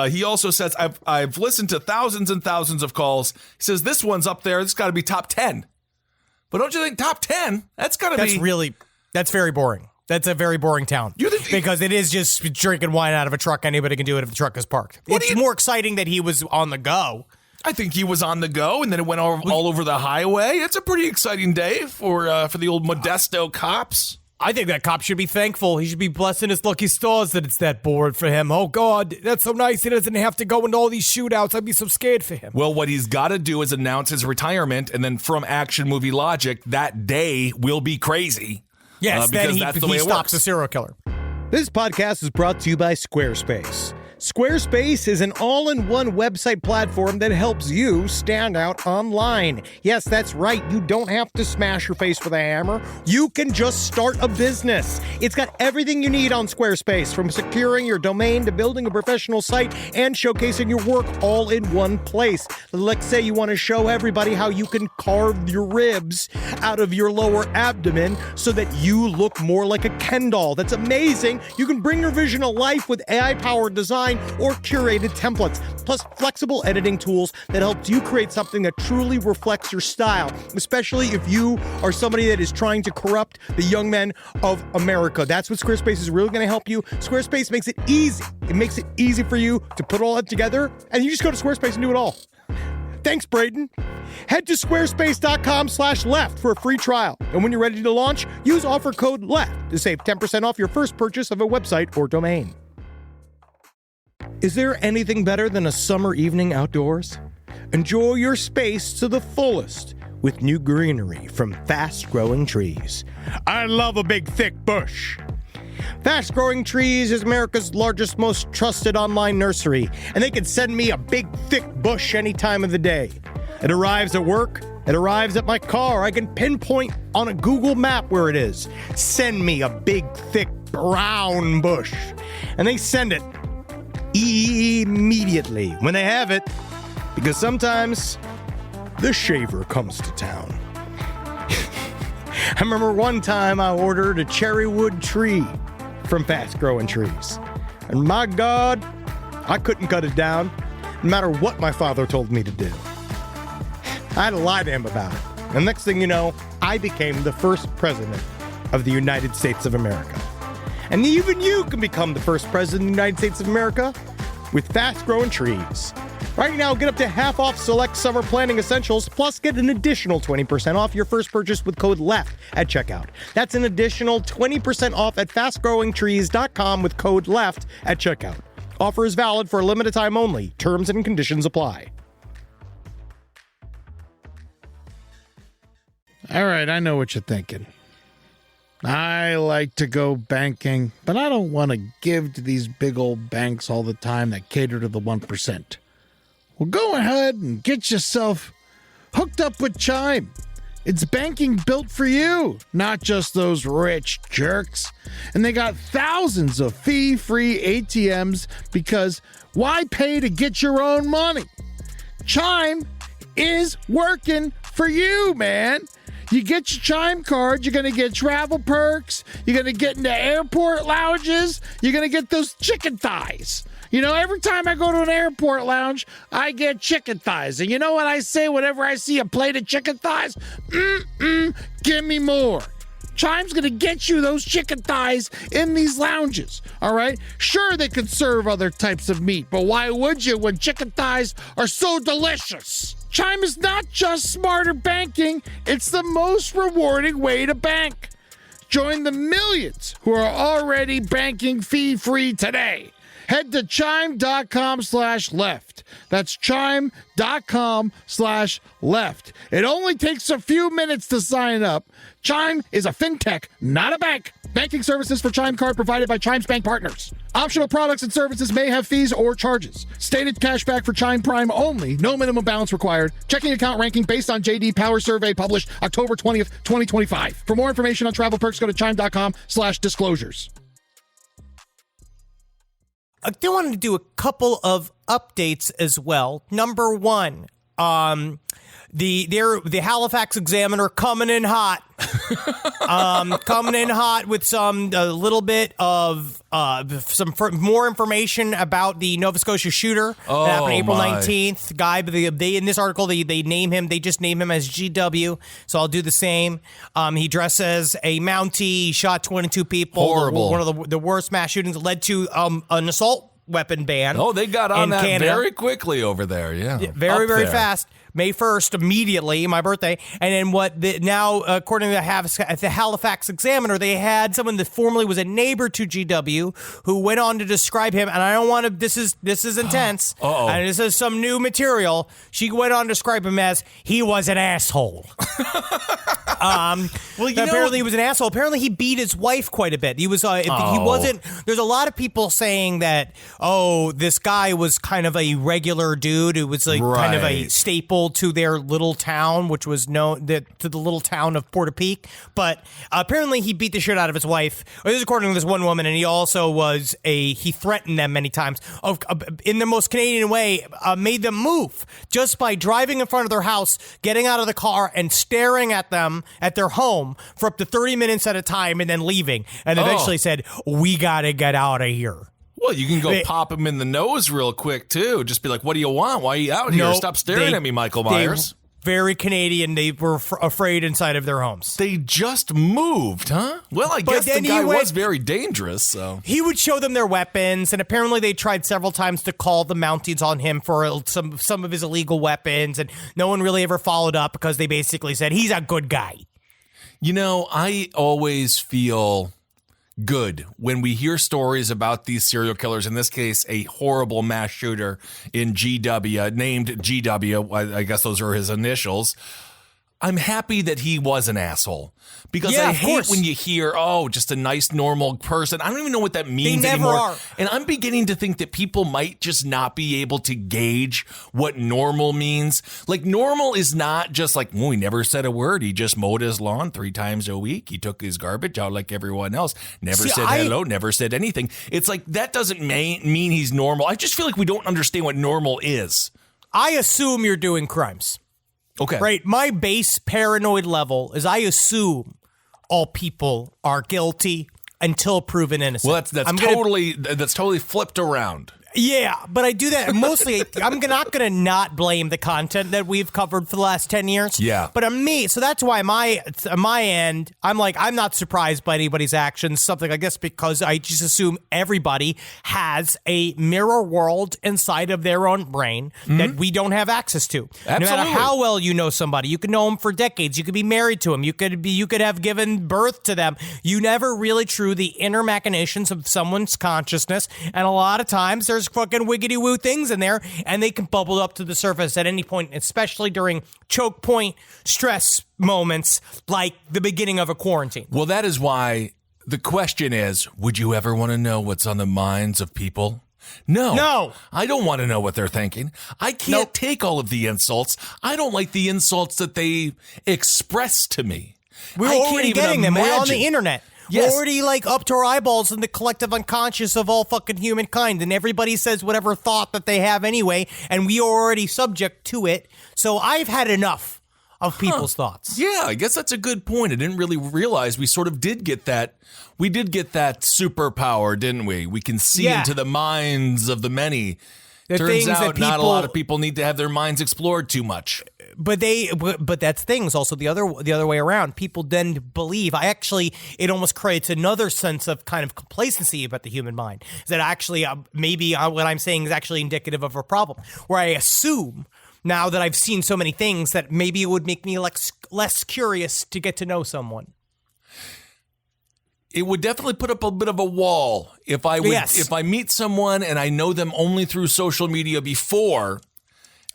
[SPEAKER 4] he also says, I've listened to thousands and thousands of calls. He says, this one's up there. It's got to be top 10. But don't you think top 10? That's got to be...
[SPEAKER 5] That's very boring. That's a very boring town. Because it is just drinking wine out of a truck. Anybody can do it if the truck is parked. It's more exciting that he was on the go.
[SPEAKER 4] I think he was on the go, and then it went all over the highway. It's a pretty exciting day for the old Modesto cops.
[SPEAKER 5] I think that cop should be thankful. He should be blessing his lucky stars that it's that bored for him. Oh, God, that's so nice. He doesn't have to go into all these shootouts. I'd be so scared for him.
[SPEAKER 4] Well, what he's got to do is announce his retirement, and then from action movie logic, that day will be crazy.
[SPEAKER 5] Yes, then he stops the serial killer.
[SPEAKER 1] This podcast is brought to you by Squarespace. Squarespace is an all-in-one website platform that helps you stand out online. Yes, that's right. You don't have to smash your face with a hammer. You can just start a business. It's got everything you need on Squarespace, from securing your domain to building a professional site and showcasing your work all in one place. Let's say you want to show everybody how you can carve your ribs out of your lower abdomen so that you look more like a Ken doll. That's amazing. You can bring your vision to life with AI-powered design or curated templates, plus flexible editing tools that helps you create something that truly reflects your style, especially if you are somebody that is trying to corrupt the young men of America. That's what Squarespace is really going to help you. Squarespace makes it easy. It makes it easy for you to put all that together, and you just go to Squarespace and do it all. Thanks, Braden. Head to squarespace.com/left for a free trial. And when you're ready to launch, use offer code LEFT to save 10% off your first purchase of a website or domain. Is there anything better than a summer evening outdoors? Enjoy your space to the fullest with new greenery from Fast Growing Trees. I love a big, thick bush. Fast Growing Trees is America's largest, most trusted online nursery, and they can send me a big, thick bush any time of the day. It arrives at work. It arrives at my car. I can pinpoint on a Google map where it is. Send me a big, thick, brown bush. And they send it immediately when they have it, because sometimes the shaver comes to town. I remember one time I ordered a cherry wood tree from Fast Growing Trees, and my God, I couldn't cut it down no matter what my father told me to do. I had to lie to him about it, and next thing you know, I became the first president of the United States of America. And even you can become the first president of the United States of America with Fast Growing Trees. Right now, get up to half off select summer planting essentials, plus get an additional 20% off your first purchase with code LEFT at checkout. That's an additional 20% off at fastgrowingtrees.com with code LEFT at checkout. Offer is valid for a limited time only. Terms and conditions apply.
[SPEAKER 6] All right, I know what you're thinking. I like to go banking, but I don't want to give to these big old banks all the time that cater to the 1%. Well, go ahead and get yourself hooked up with Chime. It's banking built for you, not just those rich jerks. And they got thousands of fee-free ATMs, because why pay to get your own money? Chime is working for you, man. You get your Chime card, you're going to get travel perks, you're going to get into airport lounges, you're going to get those chicken thighs. You know, every time I go to an airport lounge, I get chicken thighs. And you know what I say whenever I see a plate of chicken thighs? Give me more. Chime's going to get you those chicken thighs in these lounges, all right? Sure, they could serve other types of meat, but why would you when chicken thighs are so delicious? Chime is not just smarter banking, it's the most rewarding way to bank. Join the millions who are already banking fee-free today. Head to chime.com/left. That's chime.com/left. It only takes a few minutes to sign up. Chime is a fintech, not a bank. Banking services for Chime Card provided by Chime's bank partners. Optional products and services may have fees or charges. Stated cashback for Chime Prime only. No minimum balance required. Checking account ranking based on JD Power Survey published October 20th, 2025. For more information on travel perks, go to chime.com/disclosures.
[SPEAKER 5] I do want to do a couple of updates as well. Number one, the Halifax Examiner coming in hot. Coming in hot with a little bit of more information about the Nova Scotia shooter that happened April 19th. Guy, they in this article they name him. They just name him as GW. So I'll do the same. He dressed as a Mountie. He shot 22 people.
[SPEAKER 4] Horrible.
[SPEAKER 5] One of the worst mass shootings led to an assault weapon ban.
[SPEAKER 4] Oh, they got on that
[SPEAKER 5] Canada.
[SPEAKER 4] Very quickly over there. Yeah,
[SPEAKER 5] very,
[SPEAKER 4] Up
[SPEAKER 5] very
[SPEAKER 4] there.
[SPEAKER 5] fast. May 1st, immediately, my birthday. And then now, according to the Halifax Examiner, they had someone that formerly was a neighbor to GW who went on to describe him. And I don't want to, this is intense.
[SPEAKER 4] Uh-oh.
[SPEAKER 5] And this is some new material. She went on to describe him as, he was an asshole. Apparently he was an asshole. Apparently he beat his wife quite a bit. He wasn't, there's a lot of people saying that, this guy was kind of a regular dude who was kind of a staple to their little town, which was known to the little town of Portapique. But apparently he beat the shit out of his wife. This is according to this one woman, and he also he threatened them many times. In the most Canadian way, made them move just by driving in front of their house, getting out of the car, and staring at them at their home for up to 30 minutes at a time, and then leaving. And eventually said, "We gotta get out of here."
[SPEAKER 4] Well, you can go pop him in the nose real quick, too. Just be like, what do you want? Why are you out here?
[SPEAKER 5] No,
[SPEAKER 4] Stop staring at me, Michael Myers.
[SPEAKER 5] Very Canadian. They were afraid inside of their homes.
[SPEAKER 4] They just moved, huh? Well, I guess the guy was very dangerous, so.
[SPEAKER 5] He would show them their weapons, and apparently they tried several times to call the Mounties on him for some of his illegal weapons, and no one really ever followed up because they basically said, he's a good guy.
[SPEAKER 4] You know, I always feel good when we hear stories about these serial killers, in this case, a horrible mass shooter in GW, named GW. I guess those are his initials. I'm happy that he was an asshole because I hate when you hear, just a nice, normal person. I don't even know what that means anymore.
[SPEAKER 5] Are.
[SPEAKER 4] And I'm beginning to think that people might just not be able to gauge what normal means. Like, normal is not just like, he never said a word. He just mowed his lawn 3 times a week. He took his garbage out like everyone else. Never said hello, never said anything. It's like, that doesn't mean he's normal. I just feel like we don't understand what normal is.
[SPEAKER 5] I assume you're doing crimes.
[SPEAKER 4] Okay.
[SPEAKER 5] Right. My base paranoid level is I assume all people are guilty until proven innocent.
[SPEAKER 4] Well, that's totally flipped around.
[SPEAKER 5] Yeah, but I do that mostly. I'm not going to not blame the content that we've covered for the last 10 years.
[SPEAKER 4] Yeah.
[SPEAKER 5] But on me, so that's why on my end, I'm like, I'm not surprised by anybody's actions, something like this, because I just assume everybody has a mirror world inside of their own brain that we don't have access to.
[SPEAKER 4] Absolutely.
[SPEAKER 5] No matter how well you know somebody, you could know them for decades. You could be married to them. You could have given birth to them. You never really true the inner machinations of someone's consciousness. And a lot of times there's fucking wiggity woo things in there, and they can bubble up to the surface at any point, especially during choke point stress moments like the beginning of a quarantine.
[SPEAKER 4] Well, that is why the question is, would you ever want to know what's on the minds of people? No. I don't want to know what they're thinking. I can't take all of the insults. I don't like the insults that they express to me.
[SPEAKER 5] We're already getting them. We're on the internet.
[SPEAKER 4] Yes.
[SPEAKER 5] We're already up to our eyeballs in the collective unconscious of all fucking humankind, and everybody says whatever thought that they have anyway, and we are already subject to it. So I've had enough of people's thoughts.
[SPEAKER 4] Yeah, I guess that's a good point. I didn't really realize we sort of did get that. We did get that superpower, didn't we? We can see into the minds of the many. Turns out not a lot of people need to have their minds explored too much.
[SPEAKER 5] But that's things also the other way around. People then believe. It almost creates another sense of kind of complacency about the human mind. That actually maybe what I'm saying is actually indicative of a problem. Where I assume now that I've seen so many things that maybe it would make me less curious to get to know someone.
[SPEAKER 4] It would definitely put up a bit of a wall if I meet someone and I know them only through social media before.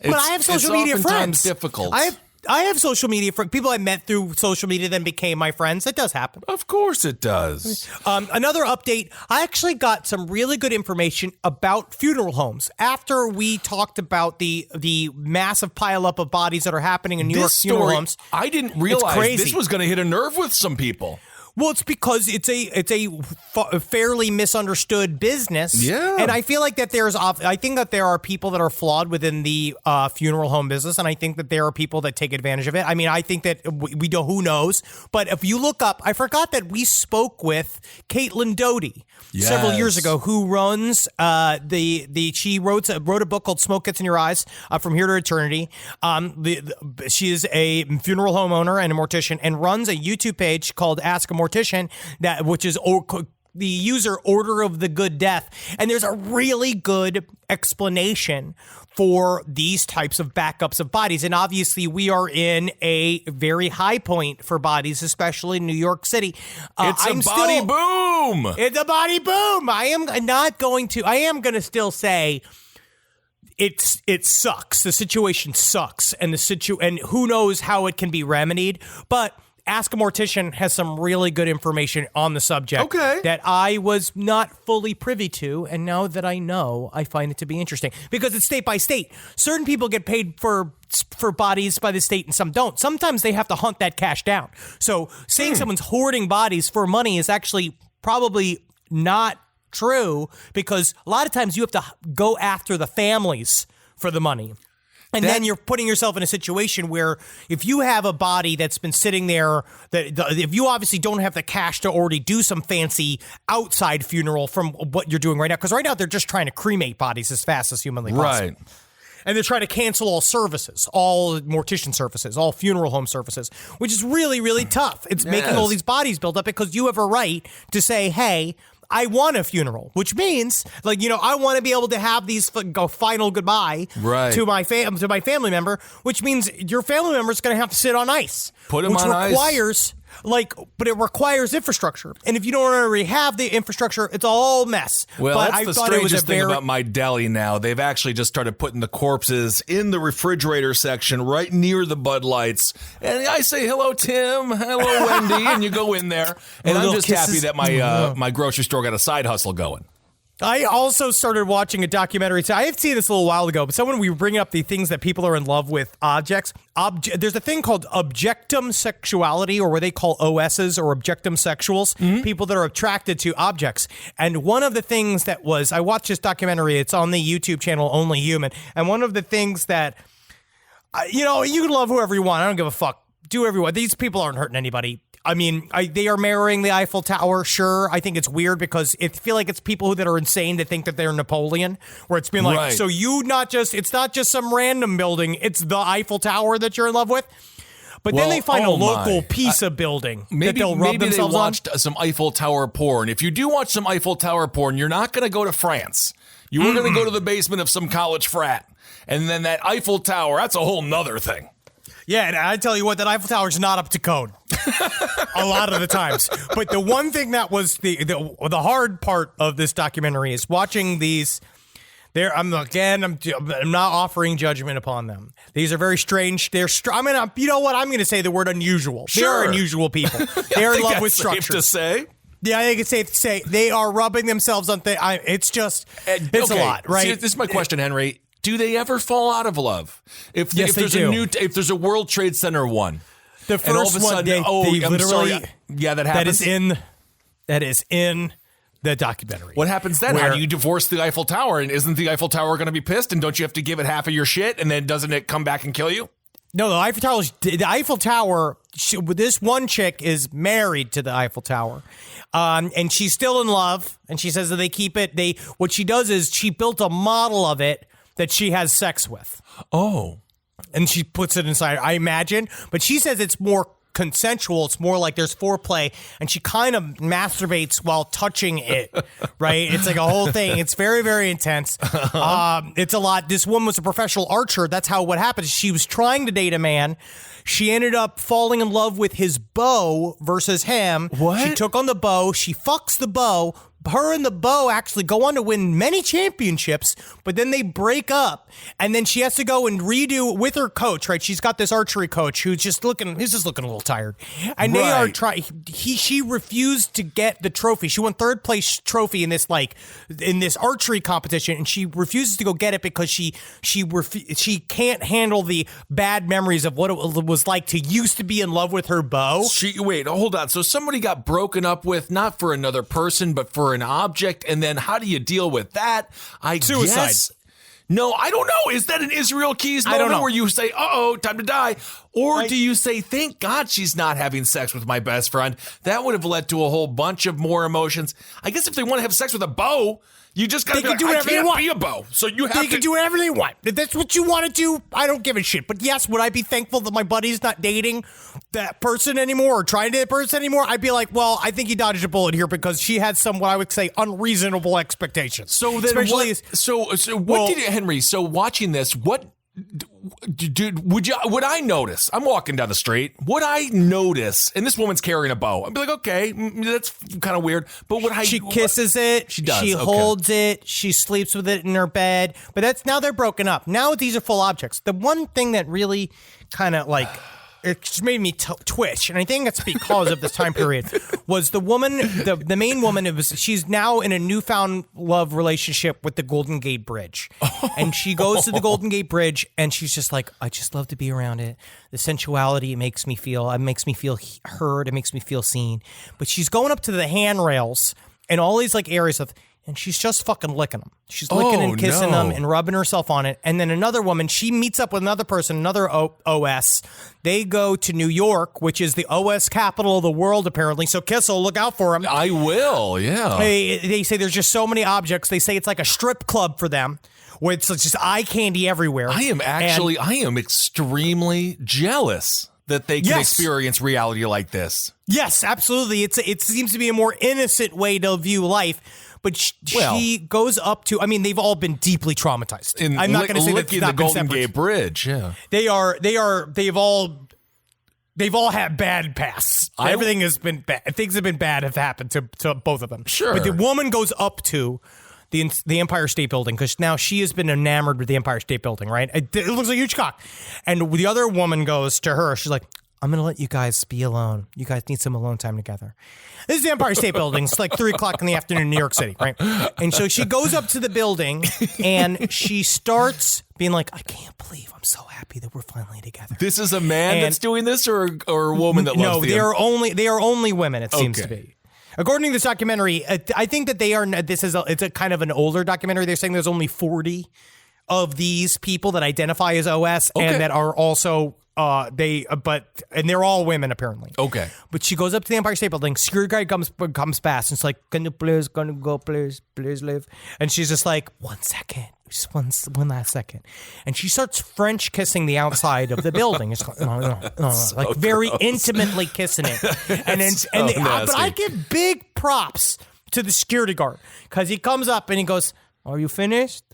[SPEAKER 5] But I have social media friends.
[SPEAKER 4] Difficult.
[SPEAKER 5] I have social media friends. People I met through social media then became my friends. It does happen.
[SPEAKER 4] Of course it does.
[SPEAKER 5] Another update. I actually got some really good information about funeral homes after we talked about the massive pileup of bodies that are happening in New York funeral homes.
[SPEAKER 4] I didn't realize this was going to hit a nerve with some people.
[SPEAKER 5] Well, it's because it's a fairly misunderstood business.
[SPEAKER 4] Yeah.
[SPEAKER 5] And I feel like that I think that there are people that are flawed within the funeral home business, and I think that there are people that take advantage of it. I mean, I think that we don't, who knows? But if you look up, I forgot that we spoke with Caitlin Doty several years ago, who runs she wrote a book called Smoke Gets in Your Eyes, From Here to Eternity. She is a funeral home owner and a mortician, and runs a YouTube page called Ask a Mortician, which is the user Order of the Good Death. And there's a really good explanation for these types of backups of bodies. And obviously we are in a very high point for bodies, especially in New York City.
[SPEAKER 4] It's a body boom.
[SPEAKER 5] It's a body boom. I am going to still say it sucks. The situation sucks, and and who knows how it can be remedied. But Ask a Mortician has some really good information on the subject that I was not fully privy to, and now that I know, I find it to be interesting because it's state by state. Certain people get paid for bodies by the state and some don't. Sometimes they have to hunt that cash down. So saying someone's hoarding bodies for money is actually probably not true, because a lot of times you have to go after the families for the money. And then you're putting yourself in a situation where if you have a body that's been sitting there, if you obviously don't have the cash to already do some fancy outside funeral from what you're doing right now, because right now they're just trying to cremate bodies as fast as humanly possible. Right. And they're trying to cancel all services, all mortician services, all funeral home services, which is really, really tough. It's making all these bodies build up because you have a right to say, hey, I want a funeral, which means, I want to be able to have these final goodbye to my family member, which means your family member is going to have to sit on ice.
[SPEAKER 4] Put him on ice.
[SPEAKER 5] But it requires infrastructure. And if you don't already have the infrastructure, it's all mess.
[SPEAKER 4] Well,
[SPEAKER 5] but
[SPEAKER 4] that's the strangest thing about my deli now. They've actually just started putting the corpses in the refrigerator section right near the Bud Lights. And I say, hello, Tim. Hello, Wendy. And you go in there. And I'm just happy that my grocery store got a side hustle going.
[SPEAKER 5] I also started watching a documentary. I had seen this a little while ago, but someone we were bringing up the things that people are in love with objects. There's a thing called objectum sexuality, or what they call OSs, or objectum sexuals, people that are attracted to objects. And one of the things that I watched this documentary. It's on the YouTube channel Only Human. And one of the things that, you can love whoever you want. I don't give a fuck. Do whatever you want. These people aren't hurting anybody. I mean, they are marrying the Eiffel Tower, sure. I think it's weird because I feel like it's people that are insane that think that they're Napoleon, where it's been like, so it's not just some random building, it's the Eiffel Tower that you're in love with. But then they find a local piece of building that they'll rub themselves on.
[SPEAKER 4] Maybe they watched some Eiffel Tower porn. If you do watch some Eiffel Tower porn, you're not going to go to France. You are going to go to the basement of some college frat. And then that Eiffel Tower, that's a whole nother thing.
[SPEAKER 5] Yeah, and I tell you what, that Eiffel Tower is not up to code a lot of the times. But the one thing that was the hard part of this documentary is watching these. I'm not offering judgment upon them. These are very strange. I'm going to say the word unusual.
[SPEAKER 4] Sure.
[SPEAKER 5] They're unusual people. They're in love with structure.
[SPEAKER 4] Safe to say.
[SPEAKER 5] Yeah, I think it's safe to say they are rubbing themselves on things. It's a lot, right?
[SPEAKER 4] See, this is my question, Henry. Do they ever fall out of love? If there's a World Trade Center one,
[SPEAKER 5] the first and all of a sudden, they literally, that is in the documentary.
[SPEAKER 4] What happens then? How do you divorce the Eiffel Tower? And isn't the Eiffel Tower going to be pissed? And don't you have to give it half of your shit? And then doesn't it come back and kill you?
[SPEAKER 5] No, the Eiffel Tower. This one chick is married to the Eiffel Tower, and she's still in love. And she says that they keep it. What she does is she built a model of it that she has sex with.
[SPEAKER 4] Oh.
[SPEAKER 5] And she puts it inside, I imagine. But she says it's more consensual. It's more like there's foreplay. And she kind of masturbates while touching it, right? It's like a whole thing. It's very, very intense. It's a lot. This woman was a professional archer. That's what happened. She was trying to date a man. She ended up falling in love with his bow versus him.
[SPEAKER 4] What?
[SPEAKER 5] She took on the bow. She fucks the bow. her and the beau actually go on to win many championships, but then they break up, and then she has to go and redo with her coach, right? She's got this archery coach he's just looking a little tired, and they are trying. She refused to get the trophy. She won third place trophy in this archery competition, and she refuses to go get it because she can't handle the bad memories of what it was like to used to be in love with her beau.
[SPEAKER 4] Wait, hold on. So somebody got broken up with, not for another person, but for an object, and then how do you deal with that?
[SPEAKER 5] Suicide.
[SPEAKER 4] Guess. No, I don't know. Is that an Israel Keys moment where you say, uh-oh, time to die? Or do you say, thank God she's not having sex with my best friend? That would have led to a whole bunch of more emotions. I guess if they want to have sex with a beau, you just gotta do whatever you want. Be a beau, so you have
[SPEAKER 5] They can do whatever they want. If that's what you want to do, I don't give a shit. But yes, would I be thankful that my buddy's not dating that person anymore or trying to date that person anymore? I'd be like, well, I think you dodged a bullet here because she had some, what I would say, unreasonable expectations.
[SPEAKER 4] So then, Henry? So watching this, what? Dude, would I notice? I'm walking down the street. Would I notice? And this woman's carrying a bow. I'd be like, okay, that's kind of weird. But she
[SPEAKER 5] kisses it. She does. She holds it. She sleeps with it in her bed. But now they're broken up. Now these are full objects. The one thing that really kind of it just made me twitch, and I think that's because of this time period, was the woman, the main woman, she's now in a newfound love relationship with the Golden Gate Bridge. And she goes to the Golden Gate Bridge, and she's just like, I just love to be around it. The sensuality it makes me feel heard, it makes me feel seen. But she's going up to the handrails and all these areas of, and she's just fucking licking them. She's licking and kissing them and rubbing herself on it. And then another woman, she meets up with another person, another OS. They go to New York, which is the OS capital of the world, apparently. So Kissel, look out for them.
[SPEAKER 4] I will, yeah.
[SPEAKER 5] They say there's just so many objects. They say it's like a strip club for them, where it's just eye candy everywhere.
[SPEAKER 4] I am extremely jealous that they can experience reality like this.
[SPEAKER 5] Yes, absolutely. It seems to be a more innocent way to view life. But she goes up to, I mean, they've all been deeply traumatized. I'm not going to say that it's not
[SPEAKER 4] the Golden Gate Bridge, yeah.
[SPEAKER 5] They've all had bad pasts. Everything has been bad. Things have been bad have happened to both of them.
[SPEAKER 4] Sure.
[SPEAKER 5] But the woman goes up to the Empire State Building because now she has been enamored with the Empire State Building, right? It looks like a huge cock. And the other woman goes to her, she's like, I'm going to let you guys be alone. You guys need some alone time together. This is the Empire State Building. It's like 3 o'clock in the afternoon in New York City, right? And so she goes up to the building and she starts being like, I can't believe I'm so happy that we're finally together.
[SPEAKER 4] This is a man that's doing this or a woman that loves
[SPEAKER 5] they are only women, it seems to be. According to this documentary, I think that it's a kind of an older documentary. They're saying there's only 40 of these people that identify as OS and that are also and they're all women apparently.
[SPEAKER 4] Okay.
[SPEAKER 5] But she goes up to the Empire State Building. Security guard comes past and it's like, can you please leave? And she's just like, 1 second. Just one last second. And she starts French kissing the outside of the building. It's like, very intimately kissing it. But I give big props to the security guard because he comes up and he goes, are you finished?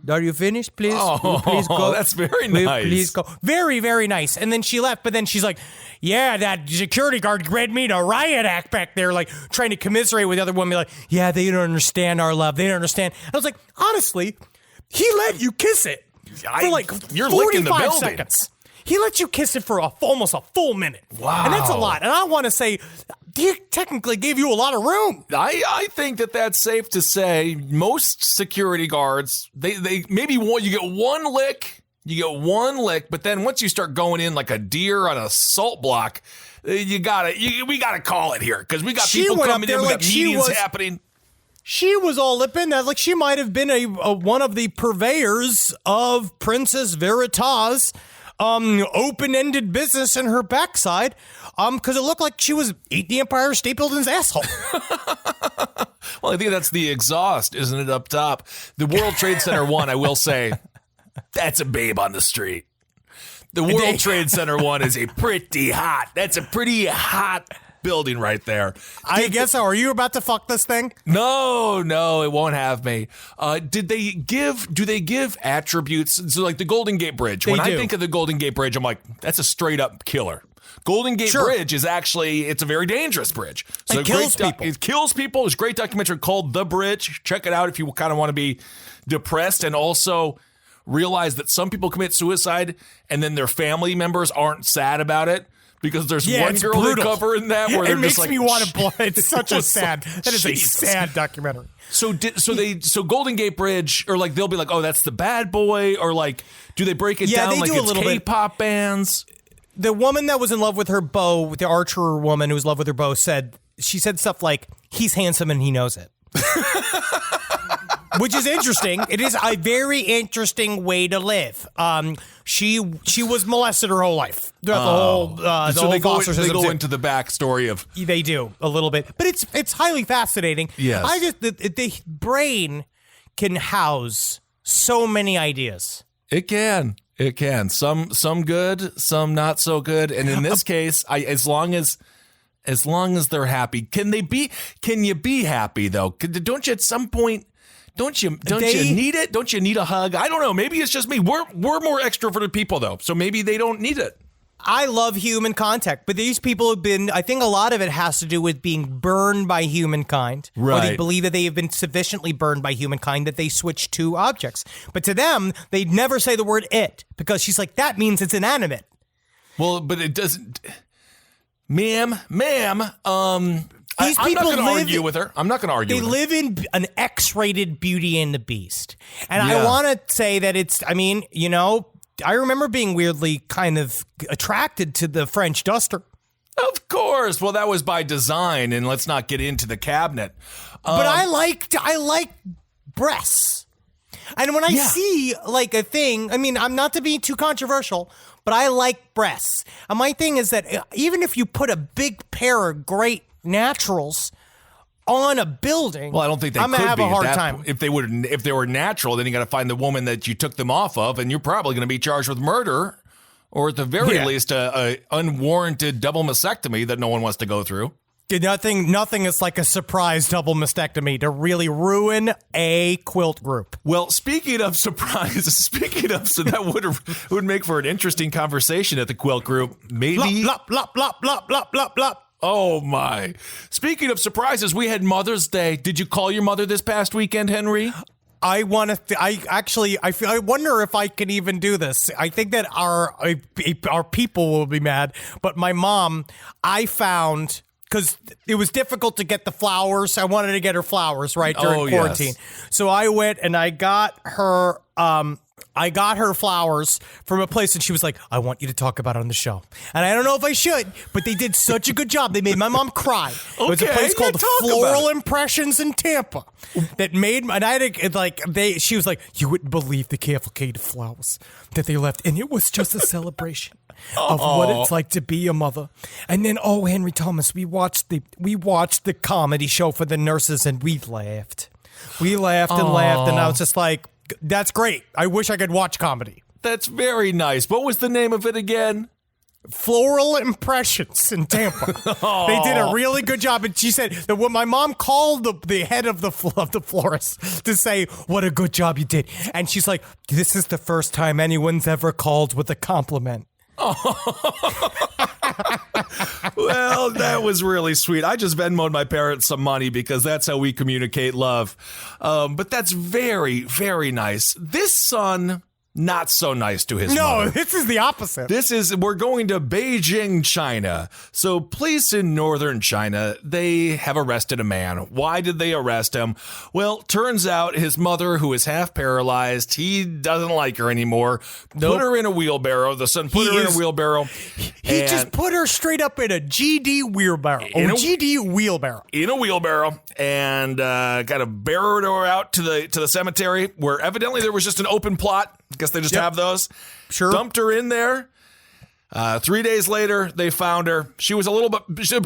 [SPEAKER 5] Are you finished? Please, please go.
[SPEAKER 4] That's very nice.
[SPEAKER 5] Please go. Very, very nice. And then she left, but then she's like, yeah, that security guard read me to riot act back there, like trying to commiserate with the other woman, like, yeah, they don't understand our love. They don't understand. I was like, honestly, he let you kiss it for like
[SPEAKER 4] you're
[SPEAKER 5] 45 seconds. He let you kiss it for almost a full minute.
[SPEAKER 4] Wow.
[SPEAKER 5] And that's a lot. And I want to say, he technically gave you a lot of room.
[SPEAKER 4] I think that's safe to say. Most security guards, they maybe you get one lick. You get one lick, but then once you start going in like a deer on a salt block, we gotta call it here because we got people coming in. We got meetings happening.
[SPEAKER 5] She was all lipping that like she might have been one of the purveyors of Princess Veritas' open-ended business in her backside, because it looked like she was eating the Empire State Building's asshole.
[SPEAKER 4] Well, I think that's the exhaust, isn't it, up top? The World Trade Center one, I will say, that's a babe on the street. The World Trade Center one is that's a pretty hot building right there.
[SPEAKER 5] I guess so. Are you about to fuck this thing?
[SPEAKER 4] No, it won't have me. Do they give attributes? So like the Golden Gate Bridge. When I think of the Golden Gate Bridge, I'm like, that's a straight up killer. Golden Gate
[SPEAKER 5] Sure.
[SPEAKER 4] Bridge is actually, it's a very dangerous bridge. So
[SPEAKER 5] It kills people.
[SPEAKER 4] It kills people. There's a great documentary called The Bridge. Check it out if you kind of want to be depressed and also realize that some people commit suicide and then their family members aren't sad about it. Because there's one
[SPEAKER 5] it's
[SPEAKER 4] girl they
[SPEAKER 5] brutal.
[SPEAKER 4] cover in that where
[SPEAKER 5] it
[SPEAKER 4] they're
[SPEAKER 5] makes
[SPEAKER 4] just like,
[SPEAKER 5] me want to play. It's such a
[SPEAKER 4] It's
[SPEAKER 5] sad.
[SPEAKER 4] like,
[SPEAKER 5] That is
[SPEAKER 4] Jesus.
[SPEAKER 5] a sad documentary.
[SPEAKER 4] So Golden Gate Bridge, or like they'll be like, oh, that's the bad boy, or like, do they break it
[SPEAKER 5] Yeah,
[SPEAKER 4] down
[SPEAKER 5] they
[SPEAKER 4] like
[SPEAKER 5] do a
[SPEAKER 4] it's
[SPEAKER 5] little bit.
[SPEAKER 4] K-pop bands?
[SPEAKER 5] The woman that was in love with her beau, the archer woman who was in love with her beau, said stuff like, "He's handsome and he knows it." Which is interesting. It is a very interesting way to live. She was molested her whole life throughout the whole
[SPEAKER 4] So they
[SPEAKER 5] whole
[SPEAKER 4] go into the backstory of
[SPEAKER 5] They do a little bit, but it's highly fascinating.
[SPEAKER 4] Yes.
[SPEAKER 5] I just the brain can house so many ideas.
[SPEAKER 4] it can some good, some not so good, and in this case, as long as they're happy, can you be happy though? Don't you at some point? Don't you need it? Don't you need a hug? I don't know. Maybe it's just me. We're more extroverted people though, so maybe they don't need it.
[SPEAKER 5] I love human contact, but these people have been, I think a lot of it has to do with being burned by humankind. Or they
[SPEAKER 4] Right.
[SPEAKER 5] believe that they have been sufficiently burned by humankind that they switch to objects. But to them, they never say the word it because she's like, that means it's inanimate.
[SPEAKER 4] Well, but it doesn't. Ma'am.
[SPEAKER 5] These
[SPEAKER 4] I'm not
[SPEAKER 5] people
[SPEAKER 4] going to
[SPEAKER 5] live-
[SPEAKER 4] argue with her. I'm not going to argue
[SPEAKER 5] They
[SPEAKER 4] with her.
[SPEAKER 5] live in an X-rated Beauty and the Beast. And
[SPEAKER 4] Yeah.
[SPEAKER 5] I want to say that I remember being weirdly kind of attracted to the French duster.
[SPEAKER 4] Of course. Well, that was by design, and let's not get into the cabinet.
[SPEAKER 5] But I like breasts. And when I see like a thing, I mean, I'm not to be too controversial, but I like breasts. And my thing is that even if you put a big pair of great naturals on a building,
[SPEAKER 4] Well, I don't think they
[SPEAKER 5] I'm
[SPEAKER 4] could
[SPEAKER 5] gonna have
[SPEAKER 4] be
[SPEAKER 5] a
[SPEAKER 4] at
[SPEAKER 5] hard
[SPEAKER 4] that
[SPEAKER 5] time.
[SPEAKER 4] point. If they were natural, then you got to find the woman that you took them off of, and you're probably going to be charged with murder, or at the very least, a unwarranted double mastectomy that no one wants to go through.
[SPEAKER 5] Nothing is like a surprise double mastectomy to really ruin a quilt group.
[SPEAKER 4] Well, speaking of surprises, so that would make for an interesting conversation at the quilt group. Maybe.
[SPEAKER 5] Blop, blop, blop, blop, blop, blop, blop.
[SPEAKER 4] Oh my! Speaking of surprises, we had Mother's Day. Did you call your mother this past weekend, Henry?
[SPEAKER 5] I want to. I wonder if I can even do this. I think that our people will be mad. But my mom, I found, because it was difficult to get the flowers. I wanted to get her flowers right during quarantine.
[SPEAKER 4] Yes.
[SPEAKER 5] So I went and I got her. I got her flowers from a place, and she was like, I want you to talk about it on the show. And I don't know if I should, but they did such a good job. They made my mom cry. It was a
[SPEAKER 4] Okay,
[SPEAKER 5] place called
[SPEAKER 4] talk about
[SPEAKER 5] Floral
[SPEAKER 4] it.
[SPEAKER 5] Impressions in Tampa that made, and I had she was like, you wouldn't believe the cavalcade of flowers that they left. And it was just a celebration of what it's like to be a mother. And then, Henry Thomas, we watched the comedy show for the nurses, and we laughed. We laughed and laughed, and I was just like, that's great. I wish I could watch comedy.
[SPEAKER 4] That's very nice. What was the name of it again?
[SPEAKER 5] Floral Impressions in Tampa. They did a really good job. And she said that when my mom called the head of the florist to say, what a good job you did. And she's like, this is the first time anyone's ever called with a compliment.
[SPEAKER 4] Well, that was really sweet. I just Venmoed my parents some money because that's how we communicate love. But that's very, very nice. This son, not so nice to his mother.
[SPEAKER 5] No, this is the opposite.
[SPEAKER 4] We're going to Beijing, China. So police in northern China, they have arrested a man. Why did they arrest him? Well, turns out his mother, who is half paralyzed, he doesn't like her anymore. Put her in a wheelbarrow. The son put her in a wheelbarrow.
[SPEAKER 5] He just put her straight up in a GD wheelbarrow. GD wheelbarrow.
[SPEAKER 4] In a wheelbarrow, and kind of barreled her out to the cemetery, where evidently there was just an open plot. I guess they just have those.
[SPEAKER 5] Sure.
[SPEAKER 4] Dumped her in there. 3 days later, they found her. She was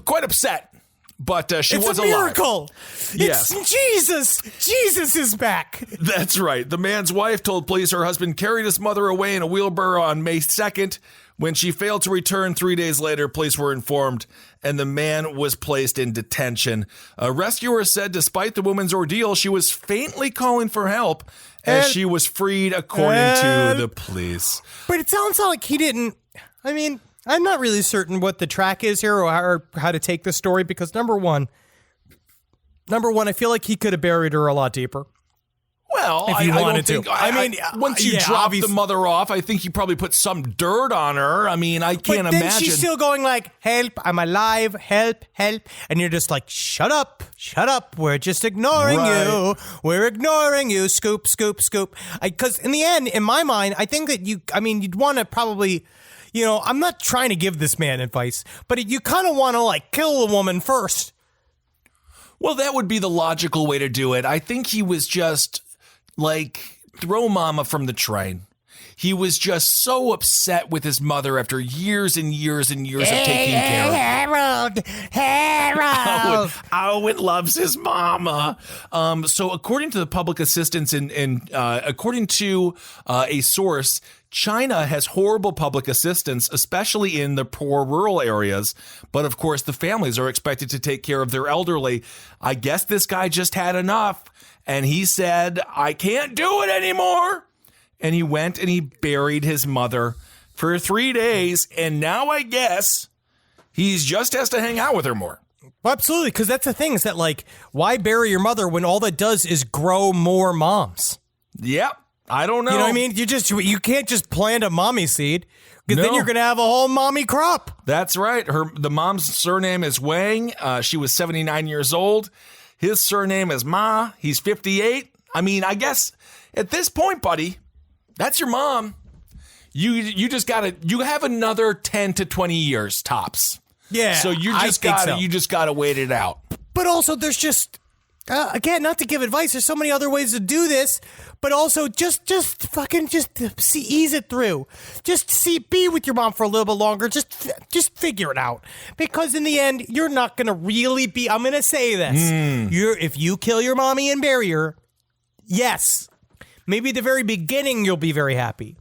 [SPEAKER 4] quite upset, but she was
[SPEAKER 5] a
[SPEAKER 4] alive.
[SPEAKER 5] miracle.
[SPEAKER 4] Yes.
[SPEAKER 5] It's Jesus. Jesus is back.
[SPEAKER 4] That's right. The man's wife told police her husband carried his mother away in a wheelbarrow on May 2nd. When she failed to return 3 days later, police were informed, and the man was placed in detention. Rescuers said despite the woman's ordeal, she was faintly calling for help as she was freed, according to the police.
[SPEAKER 5] But it sounds like he didn't. I mean, I'm not really certain what the track is here or how to take this story because number one, I feel like he could have buried her a lot deeper.
[SPEAKER 4] Well,
[SPEAKER 5] if you wanted to.
[SPEAKER 4] Once you drop the mother off, I think you probably put some dirt on her. I mean, I can't imagine.
[SPEAKER 5] Then she's still going like, help, I'm alive, help. And you're just like, shut up. We're just ignoring you. We're ignoring you. Scoop. Because in the end, in my mind, I think that you'd want to probably, I'm not trying to give this man advice, but you kind of want to like kill the woman first.
[SPEAKER 4] Well, that would be the logical way to do it. I think he was just like, throw mama from the train. He was just so upset with his mother after years and years and years of taking care of her. Harold! Owen loves his mama. So according to the public assistance and according to a source, China has horrible public assistance, especially in the poor rural areas. But of course, the families are expected to take care of their elderly. I guess this guy just had enough. And he said, I can't do it anymore. And he went and he buried his mother for 3 days. And now I guess he just has to hang out with her more.
[SPEAKER 5] Well, absolutely. Because that's the thing is that, like, why bury your mother when all that does is grow more moms?
[SPEAKER 4] Yep. I don't know.
[SPEAKER 5] You know what I mean? You can't just plant a mommy seed because then you're going to have a whole mommy crop.
[SPEAKER 4] That's right. The mom's surname is Wang. She was 79 years old. His surname is Ma. He's 58. I mean, I guess at this point, buddy, that's your mom. You just you have another 10 to 20 years tops.
[SPEAKER 5] Yeah.
[SPEAKER 4] So you just gotta wait it out.
[SPEAKER 5] But also there's just, again, not to give advice, there's so many other ways to do this, but also just ease it through. Be with your mom for a little bit longer. Just figure it out. Because in the end, you're not going to really be, I'm going to say this. If you kill your mommy and bury her, yes, maybe at the very beginning, you'll be very happy.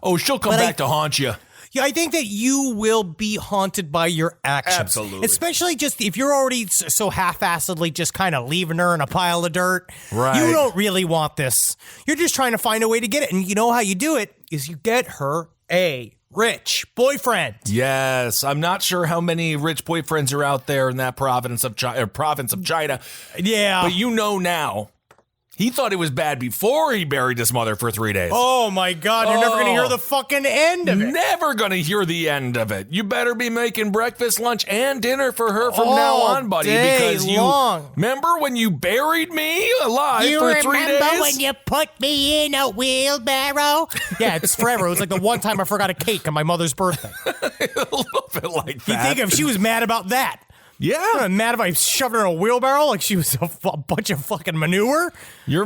[SPEAKER 4] Oh, she'll come back to haunt you.
[SPEAKER 5] Yeah, I think that you will be haunted by your actions.
[SPEAKER 4] Absolutely.
[SPEAKER 5] Especially just if you're already so half-assedly just kind of leaving her in a pile of dirt.
[SPEAKER 4] Right.
[SPEAKER 5] You don't really want this. You're just trying to find a way to get it. And you know how you do it is you get her a rich boyfriend.
[SPEAKER 4] Yes. I'm not sure how many rich boyfriends are out there in that province of China.
[SPEAKER 5] Yeah.
[SPEAKER 4] But you know now. He thought it was bad before he buried his mother for 3 days.
[SPEAKER 5] Oh, my God. You're never going to hear the fucking end of it.
[SPEAKER 4] Never going to hear the end of it. You better be making breakfast, lunch, and dinner for her from now on, buddy. Because remember when you buried me alive for 3 days?
[SPEAKER 5] You remember when you put me in a wheelbarrow? Yeah, it's forever. It was like the one time I forgot a cake on my mother's birthday.
[SPEAKER 4] A little bit like that.
[SPEAKER 5] You think if she was mad about that?
[SPEAKER 4] Yeah.
[SPEAKER 5] I'm mad if I shoved her in a wheelbarrow like she was a bunch of fucking manure.
[SPEAKER 4] Your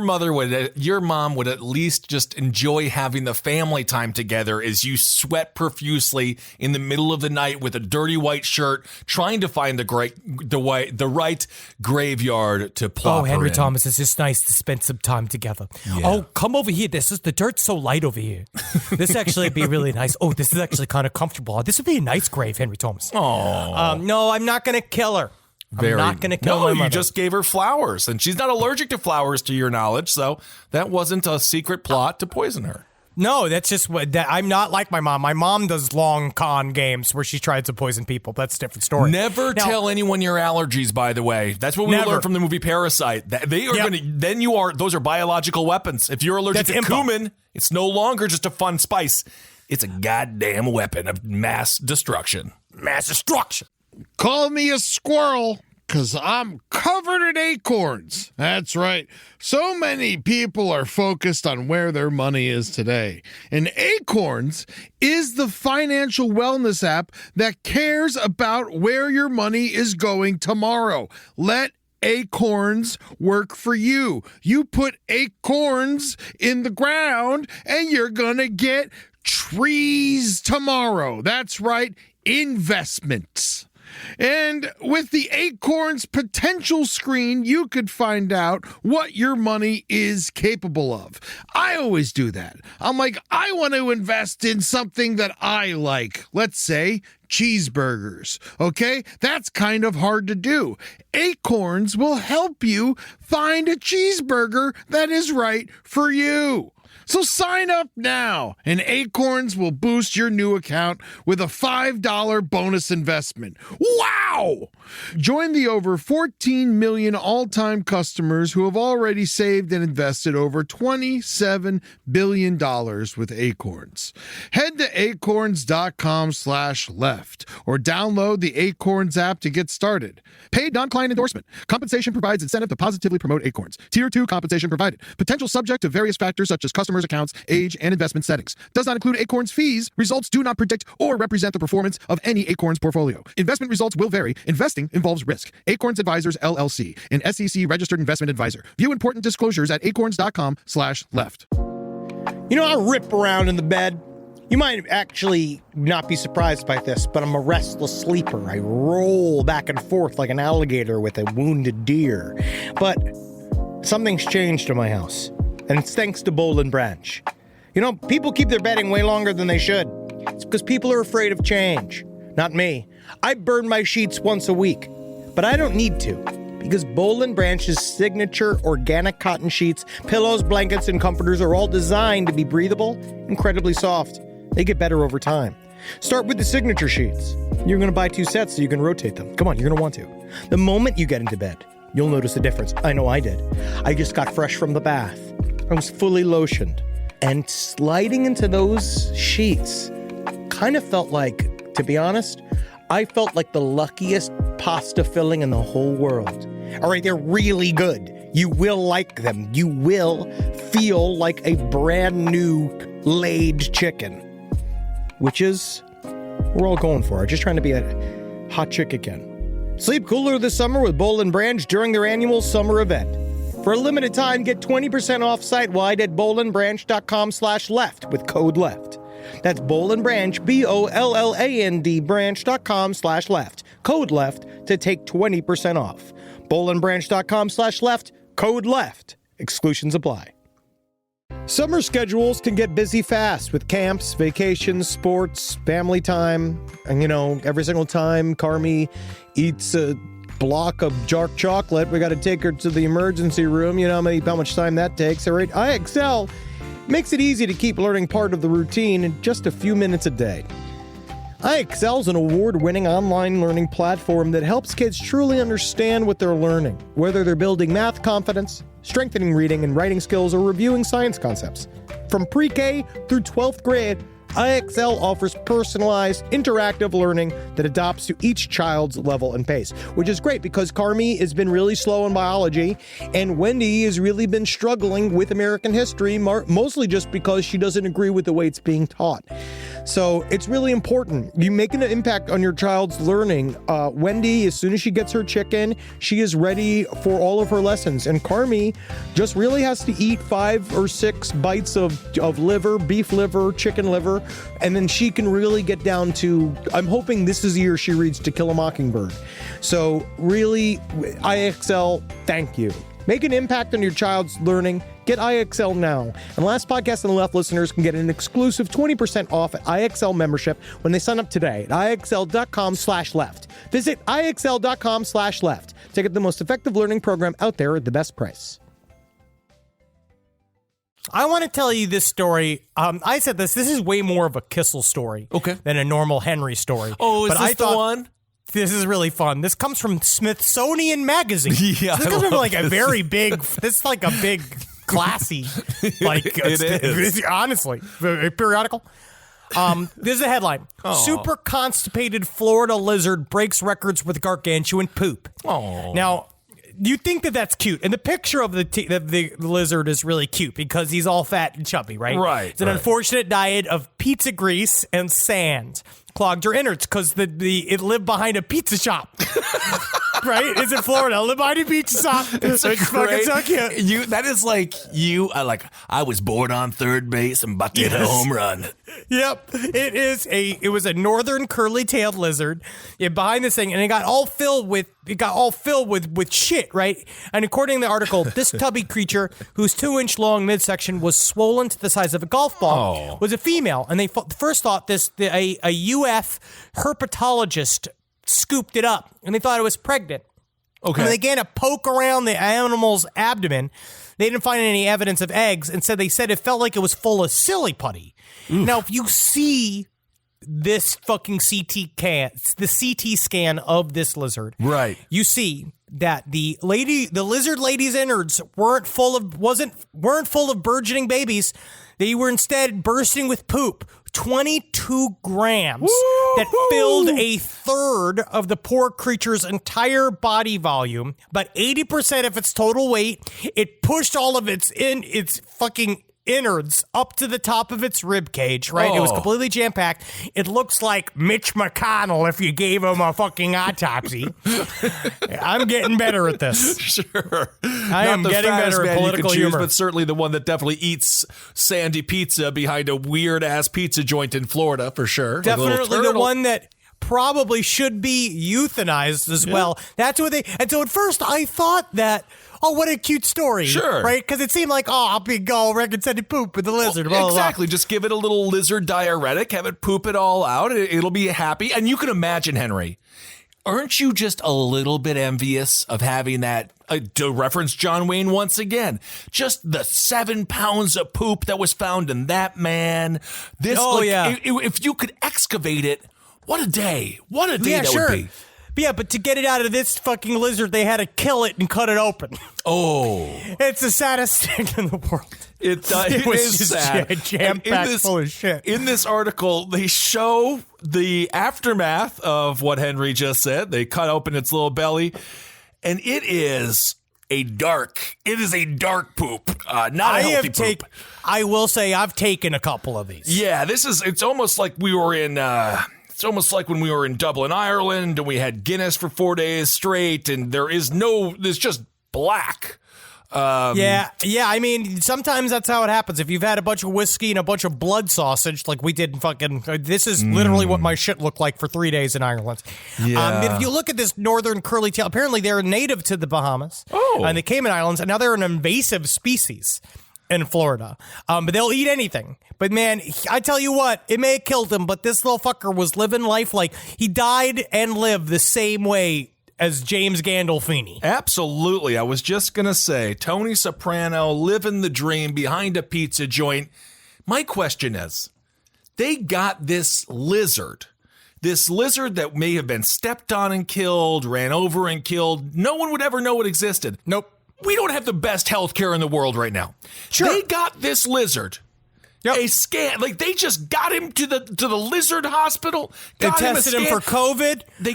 [SPEAKER 4] mom would at least just enjoy having the family time together as you sweat profusely in the middle of the night with a dirty white shirt, trying to find the right graveyard to plop her
[SPEAKER 5] Henry
[SPEAKER 4] in.
[SPEAKER 5] Thomas, it's just nice to spend some time together.
[SPEAKER 4] Yeah.
[SPEAKER 5] Oh, come over here. The dirt's so light over here. This actually would be really nice. Oh, this is actually kind of comfortable. This would be a nice grave, Henry Thomas.
[SPEAKER 4] Oh.
[SPEAKER 5] No, I'm not going to kill her. I'm not going to kill my mother.
[SPEAKER 4] You just gave her flowers, and she's not allergic to flowers, to your knowledge, so that wasn't a secret plot to poison her.
[SPEAKER 5] No, that's just I'm not like my mom. My mom does long con games where she tries to poison people. That's a different story.
[SPEAKER 4] Never tell anyone your allergies, by the way. That's what we learned from the movie Parasite. They are those are biological weapons. If you're allergic to cumin, it's no longer just a fun spice. It's a goddamn weapon of mass destruction.
[SPEAKER 5] Mass destruction.
[SPEAKER 6] Call me a squirrel, 'cause I'm covered in acorns. That's right. So many people are focused on where their money is today. And Acorns is the financial wellness app that cares about where your money is going tomorrow. Let Acorns work for you. You put acorns in the ground and you're gonna get trees tomorrow. That's right, investments. And with the Acorns potential screen, you could find out what your money is capable of. I always do that. I'm like, I want to invest in something that I like. Let's say cheeseburgers. Okay? That's kind of hard to do. Acorns will help you find a cheeseburger that is right for you. So sign up now, and Acorns will boost your new account with a $5 bonus investment. Wow! Join the over 14 million all-time customers who have already saved and invested over $27 billion with Acorns. Head to acorns.com/left or download the Acorns app to get started. Paid non-client endorsement. Compensation provides incentive to positively promote Acorns. Tier 2 compensation provided. Potential subject to various factors such as customers' accounts, age, and investment settings. Does not include Acorns fees. Results do not predict or represent the performance of any Acorns portfolio. Investment results will vary. Investing involves risk. Acorns Advisors, LLC, an SEC registered investment advisor. View important disclosures at acorns.com/left.
[SPEAKER 1] You know, I rip around in the bed. You might actually not be surprised by this, but I'm a restless sleeper. I roll back and forth like an alligator with a wounded deer. But something's changed in my house, and it's thanks to Boll and Branch. You know, people keep their bedding way longer than they should. It's because people are afraid of change. Not me. I burn my sheets once a week, but I don't need to, because Boll and Branch's signature organic cotton sheets, pillows, blankets, and comforters are all designed to be breathable, incredibly soft. They get better over time. Start with the signature sheets. You're going to buy 2 sets so you can rotate them. Come on, you're going to want to. The moment you get into bed, you'll notice a difference. I know I did. I just got fresh from the bath. I was fully lotioned. And sliding into those sheets kind of felt like, to be honest, I felt like the luckiest pasta filling in the whole world. All right, they're really good. You will like them. You will feel like a brand new laid chicken. Which is, we're all going for it. Just trying to be a hot chick again. Sleep cooler this summer with Boll and Branch during their annual summer event. For a limited time, get 20% off site-wide at bollandbranch.com/left with code LEFT. That's Boll and Branch, BOLLAND branch.com/left. Code LEFT to take 20% off. bollandbranch.com/left, code LEFT. Exclusions apply. Summer schedules can get busy fast with camps, vacations, sports, family time. And, you know, every single time Carmi eats a block of dark chocolate, we got to take her to the emergency room. You know how much time that takes. All right, IXL makes it easy to keep learning part of the routine in just a few minutes a day. IXL is an award-winning online learning platform that helps kids truly understand what they're learning, whether they're building math confidence, strengthening reading and writing skills, or reviewing science concepts. From pre-K through 12th grade, IXL offers personalized, interactive learning that adapts to each child's level and pace, which is great because Carmi has been really slow in biology, and Wendy has really been struggling with American history, mostly just because she doesn't agree with the way it's being taught. So it's really important. You make an impact on your child's learning. Wendy, as soon as she gets her chicken, she is ready for all of her lessons. And Carmi just really has to eat 5 or 6 bites of liver, beef liver, chicken liver, and then she can really get down to, I'm hoping this is the year she reads To Kill a Mockingbird. So really, IXL, thank you. Make an impact on your child's learning. Get IXL now. And Last Podcast on the Left listeners can get an exclusive 20% off at IXL membership when they sign up today at IXL.com/left. Visit IXL.com/left to get the most effective learning program out there at the best price.
[SPEAKER 5] I want to tell you this story. I said this is way more of a Kissel story than a normal Henry story.
[SPEAKER 4] Oh, is this the one?
[SPEAKER 5] This is really fun. This comes from Smithsonian Magazine. Yeah, so this comes from like a very big, this is like a big, classy, like,
[SPEAKER 4] it is.
[SPEAKER 5] Honestly, periodical. This is a headline. Super constipated Florida lizard breaks records with gargantuan poop.
[SPEAKER 4] Oh.
[SPEAKER 5] Now, you think that that's cute, and the picture of the lizard is really cute because he's all fat and chubby, right?
[SPEAKER 4] Right.
[SPEAKER 5] It's an unfortunate diet of pizza grease and sand. Clogged your innards because it lived behind a pizza shop. Right? It's in Florida. Live behind a pizza shop. It's fucking so cute.
[SPEAKER 4] That is like you. I was born on third base and about to hit a home run.
[SPEAKER 5] Yep. It was a northern curly-tailed lizard behind this thing, and it got all filled with shit, right? And according to the article, this tubby creature, whose 2-inch long midsection was swollen to the size of a golf ball, was a female. And they first thought a UF herpetologist scooped it up, and they thought it was pregnant.
[SPEAKER 4] Okay.
[SPEAKER 5] When they began to poke around the animal's abdomen, they didn't find any evidence of eggs, and they said it felt like it was full of silly putty. Now, if you see this fucking the CT scan of this lizard,
[SPEAKER 4] Right.
[SPEAKER 5] you see that the lizard lady's innards weren't full of burgeoning babies. They were instead bursting with poop. 22 grams that filled a third of the poor creature's entire body volume, but 80% of its total weight. It pushed all of its fucking innards up to the top of its rib cage, right? It was completely jam-packed. It looks like Mitch McConnell if you gave him a fucking autopsy. I'm getting better at this.
[SPEAKER 4] Sure.
[SPEAKER 5] I am getting better at political humor.
[SPEAKER 4] But certainly the one that definitely eats sandy pizza behind a weird-ass pizza joint in Florida, for sure.
[SPEAKER 5] Definitely the one that probably should be euthanized as well. That's what and so at first I thought that, oh, what a cute story.
[SPEAKER 4] Sure.
[SPEAKER 5] Right? Because it seemed like, I'll be record-setting poop with the lizard. Blah, blah, blah.
[SPEAKER 4] Exactly. Just give it a little lizard diuretic, have it poop it all out. It'll be happy. And you can imagine, Henry, aren't you just a little bit envious of having that, to reference John Wayne once again, just the 7 pounds of poop that was found in that man? If you could excavate it, what a day. What a day that would be.
[SPEAKER 5] Yeah, but to get it out of this fucking lizard, they had to kill it and cut it open.
[SPEAKER 4] Oh.
[SPEAKER 5] It's the saddest thing in the world.
[SPEAKER 4] It
[SPEAKER 5] was
[SPEAKER 4] is
[SPEAKER 5] just
[SPEAKER 4] sad.
[SPEAKER 5] Jam-packed full of shit.
[SPEAKER 4] In this article, they show the aftermath of what Henry just said. They cut open its little belly, and it is a dark poop, not a healthy poop.
[SPEAKER 5] I will say I've taken a couple of these.
[SPEAKER 4] Yeah, it's almost like we were in... It's almost like when we were in Dublin, Ireland, and we had Guinness for 4 days straight, and there's just black.
[SPEAKER 5] Yeah. I mean, sometimes that's how it happens. If you've had a bunch of whiskey and a bunch of blood sausage, like we did in fucking, this is literally what my shit looked like for 3 days in Ireland.
[SPEAKER 4] Yeah.
[SPEAKER 5] If you look at this northern curly tail, apparently they're native to the Bahamas and the Cayman Islands, and now they're an invasive species in Florida. But they'll eat anything. But man, I tell you what, it may have killed him, but this little fucker was living life like he died and lived the same way as James Gandolfini.
[SPEAKER 4] Absolutely. I was just going to say, Tony Soprano living the dream behind a pizza joint. My question is, they got this lizard that may have been stepped on and killed, ran over and killed. No one would ever know it existed.
[SPEAKER 5] Nope.
[SPEAKER 4] We don't have the best healthcare in the world right now.
[SPEAKER 5] Sure.
[SPEAKER 4] They got this lizard. Yep. A scan, like they just got him to the lizard hospital.
[SPEAKER 5] They tested him for COVID. They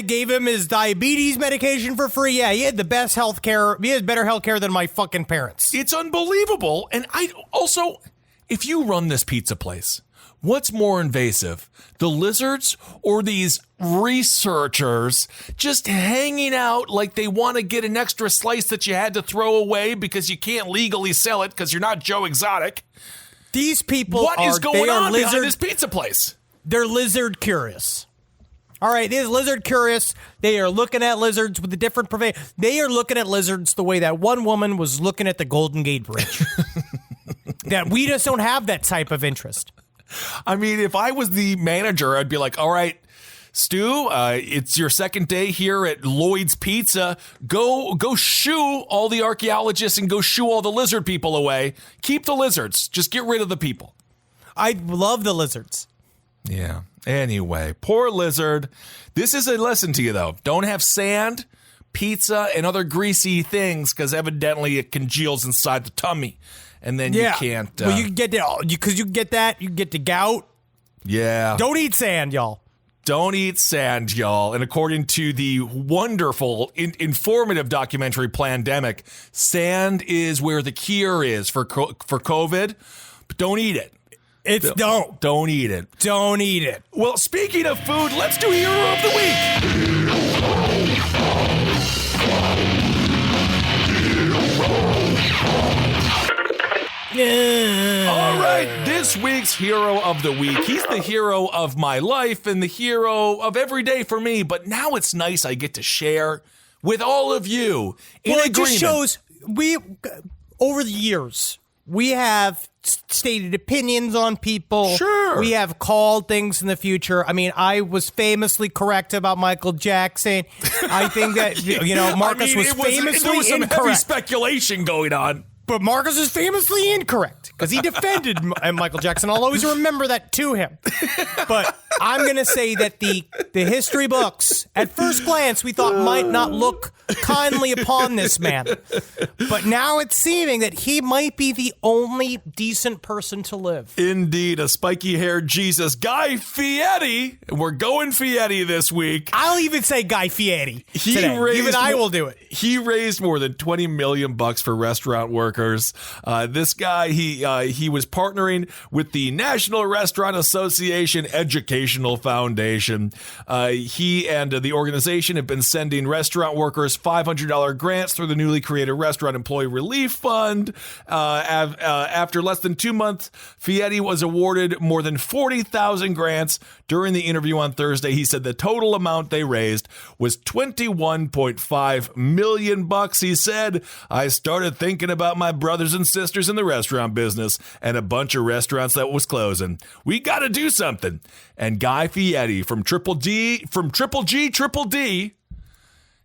[SPEAKER 5] gave him his diabetes medication for free. Yeah, he had the best healthcare. He had better healthcare than my fucking parents.
[SPEAKER 4] It's unbelievable. And I also, if you run this pizza place, what's more invasive, the lizards or these researchers just hanging out like they want to get an extra slice that you had to throw away because you can't legally sell it because you're not Joe Exotic?
[SPEAKER 5] These people
[SPEAKER 4] what is going on behind this pizza place?
[SPEAKER 5] They're lizard curious. All right, they're lizard curious. They are looking at lizards with a different They are looking at lizards the way that one woman was looking at the Golden Gate Bridge. That we just don't have that type of interest.
[SPEAKER 4] I mean, if I was the manager, I'd be like, all right, Stu, it's your second day here at Lloyd's Pizza. Go shoo all the archaeologists and go shoo all the lizard people away. Keep the lizards. Just get rid of the people.
[SPEAKER 5] I love the lizards.
[SPEAKER 4] Yeah. Anyway, poor lizard. This is a lesson to you, though. Don't have sand, pizza, and other greasy things because evidently it congeals inside the tummy. And then you can't.
[SPEAKER 5] Well, you can get that because you get the gout.
[SPEAKER 4] Yeah.
[SPEAKER 5] Don't eat sand, y'all.
[SPEAKER 4] Don't eat sand, y'all. And according to the wonderful, informative documentary Plandemic, sand is where the cure is for COVID. But don't eat it. Don't eat it.
[SPEAKER 5] Don't eat it.
[SPEAKER 4] Well, speaking of food, let's do Hero of the Week. All right, this week's Hero of the Week. He's the hero of my life and the hero of every day for me, but now it's nice I get to share with all of you in agreement.
[SPEAKER 5] Just shows over the years, we have stated opinions on people.
[SPEAKER 4] Sure.
[SPEAKER 5] We have called things in the future. I mean, I was famously correct about Michael Jackson. I think that, Marcus was famously
[SPEAKER 4] there was some heavy
[SPEAKER 5] incorrect.
[SPEAKER 4] speculation going on.
[SPEAKER 5] But Marcus is famously incorrect because he defended Michael Jackson. I'll always remember that to him. But I'm going to say that the history books, at first glance, we thought might not look kindly upon this man. But now it's seeming that he might be the only decent person to live.
[SPEAKER 4] Indeed, a spiky-haired Jesus, Guy Fieri. We're going Fieri this week.
[SPEAKER 5] I'll even say Guy Fieri today. Even I will do it.
[SPEAKER 4] He raised more than $20 million for restaurant workers. This guy, he was partnering with the National Restaurant Association Educational Foundation. He and the organization have been sending restaurant workers $500 grants through the newly created Restaurant Employee Relief Fund. After less than 2 months, Fieri was awarded more than 40,000 grants. During the interview on Thursday, he said the total amount they raised was $21.5 million. He said, "I started thinking about my brothers and sisters in the restaurant business and a bunch of restaurants that was closing. We got to do something." And Guy Fieri from Triple G, Triple D,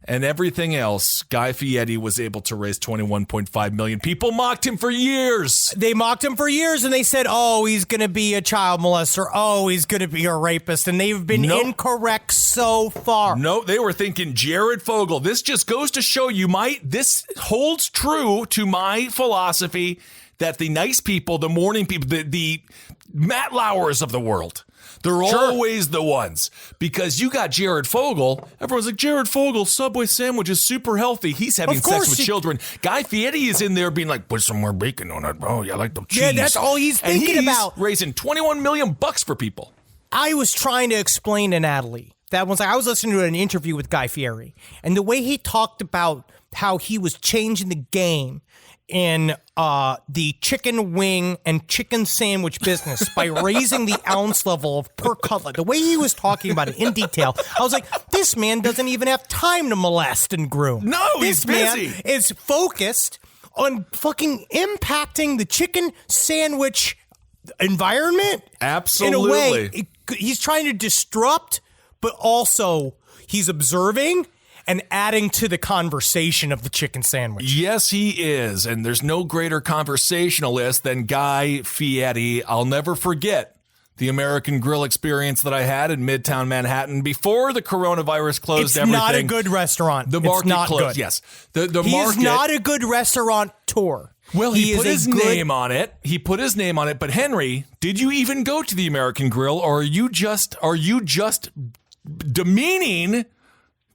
[SPEAKER 4] and everything else, Guy Fieri was able to raise $21.5 million. People mocked him for years.
[SPEAKER 5] They mocked him for years, and they said, oh, he's going to be a child molester. Oh, he's going to be a rapist. And they've been incorrect so far.
[SPEAKER 4] No, they were thinking Jared Fogle. This just goes to show you this holds true to my philosophy that the nice people, the morning people, the Matt Lauers of the world, they're always the ones, because you got Jared Fogle. Everyone's like, Jared Fogle, Subway sandwich is super healthy. He's having sex with children. Guy Fieri is in there being like, put some more bacon on it. Oh, yeah, I like the cheese.
[SPEAKER 5] Yeah, that's all he's thinking about.
[SPEAKER 4] Raising $21 million for people.
[SPEAKER 5] I was trying to explain to Natalie that once I was listening to an interview with Guy Fieri, and the way he talked about how he was changing the game in the chicken wing and chicken sandwich business by raising the ounce level of per cutlet. The way he was talking about it in detail, I was like, this man doesn't even have time to molest and groom.
[SPEAKER 4] No, he's busy.
[SPEAKER 5] This man is focused on fucking impacting the chicken sandwich environment.
[SPEAKER 4] Absolutely.
[SPEAKER 5] In a way, he's trying to disrupt, but also he's observing and adding to the conversation of the chicken sandwich.
[SPEAKER 4] Yes, he is. And there's no greater conversationalist than Guy Fieri. I'll never forget the American Grill experience that I had in Midtown Manhattan before the coronavirus closed everything.
[SPEAKER 5] It's not a good restaurant.
[SPEAKER 4] The market
[SPEAKER 5] it's not
[SPEAKER 4] closed.
[SPEAKER 5] Good.
[SPEAKER 4] Yes.
[SPEAKER 5] He's not a good restaurateur.
[SPEAKER 4] Well, he put his name on it. But Henry, did you even go to the American Grill, or are you just demeaning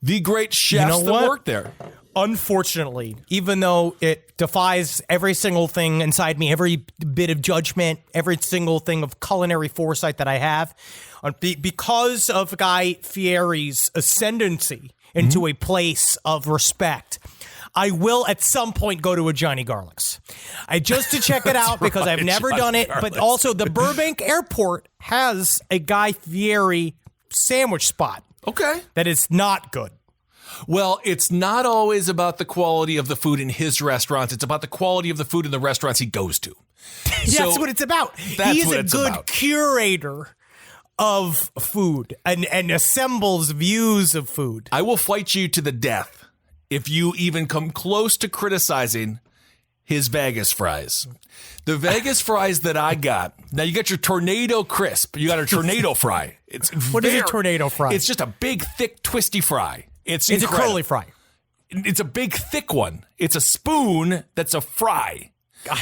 [SPEAKER 4] the great chefs that work there?
[SPEAKER 5] Unfortunately, even though it defies every single thing inside me, every bit of judgment, every single thing of culinary foresight that I have, because of Guy Fieri's ascendancy into a place of respect, I will at some point go to a Johnny Garlic's. Just to check it out, because I've never done it. But also the Burbank Airport has a Guy Fieri sandwich spot.
[SPEAKER 4] Okay.
[SPEAKER 5] That is not good.
[SPEAKER 4] Well, it's not always about the quality of the food in his restaurants. It's about the quality of the food in the restaurants he goes to.
[SPEAKER 5] That's what it's about. He's a good curator of food and assembles views of food.
[SPEAKER 4] I will fight you to the death if you even come close to criticizing his Vegas fries. The Vegas fries that I got. Now, you got your Tornado Crisp. You got a Tornado Fry.
[SPEAKER 5] What is a Tornado Fry?
[SPEAKER 4] It's just a big, thick, twisty fry. It's
[SPEAKER 5] a curly fry.
[SPEAKER 4] It's a big, thick one. It's a spoon that's a fry.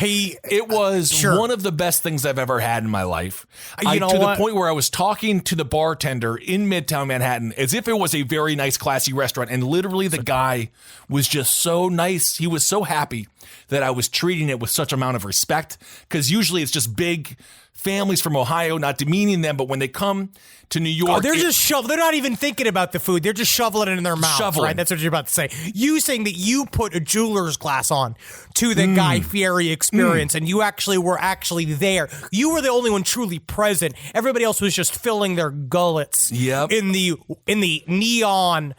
[SPEAKER 4] It was one of the best things I've ever had in my life. The point where I was talking to the bartender in Midtown Manhattan as if it was a very nice, classy restaurant. And literally the guy was just so nice. He was so happy that I was treating it with such amount of respect, because usually it's just big families from Ohio, not demeaning them, but when they come to New York,
[SPEAKER 5] they're just shoveling. They're not even thinking about the food. They're just shoveling it in their mouth. Right? That's what you're about to say. You saying that you put a jeweler's glass on to the Guy Fieri experience, and you were actually there. You were the only one truly present. Everybody else was just filling their gullets in the neon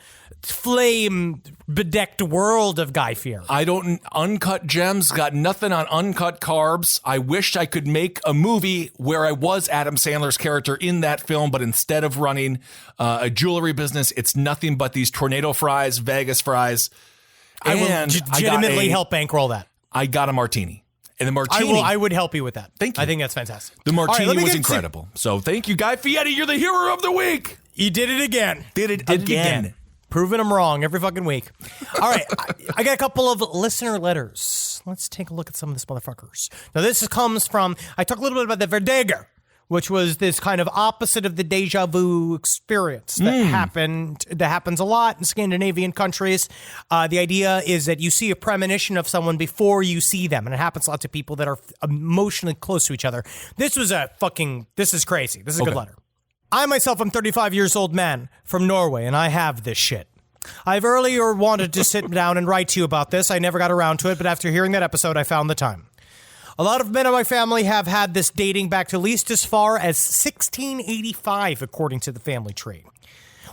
[SPEAKER 5] flame bedecked world of Guy Fieri.
[SPEAKER 4] I don't uncut gems, got nothing on uncut carbs. I wished I could make a movie where I was Adam Sandler's character in that film, but instead of running a jewelry business, it's nothing but these tornado fries, Vegas fries.
[SPEAKER 5] I will legitimately help bankroll that.
[SPEAKER 4] I got a martini. And the martini.
[SPEAKER 5] I would help you with that.
[SPEAKER 4] Thank you.
[SPEAKER 5] I think that's fantastic.
[SPEAKER 4] The martini was incredible. So thank you, Guy Fieri. You're the hero of the week.
[SPEAKER 5] You did it again.
[SPEAKER 4] Did it again.
[SPEAKER 5] Proving them wrong every fucking week. All right. I got a couple of listener letters. Let's take a look at some of these motherfuckers. Now, this comes from, I talked a little bit about the Verdeger, which was this kind of opposite of the deja vu experience that happens a lot in Scandinavian countries. The idea is that you see a premonition of someone before you see them, and it happens to lots of people that are emotionally close to each other. This is crazy. This is a good letter. I myself am 35 years old man from Norway, and I have this shit. I've earlier wanted to sit down and write to you about this. I never got around to it, but after hearing that episode, I found the time. A lot of men in my family have had this dating back to at least as far as 1685, according to the family tree.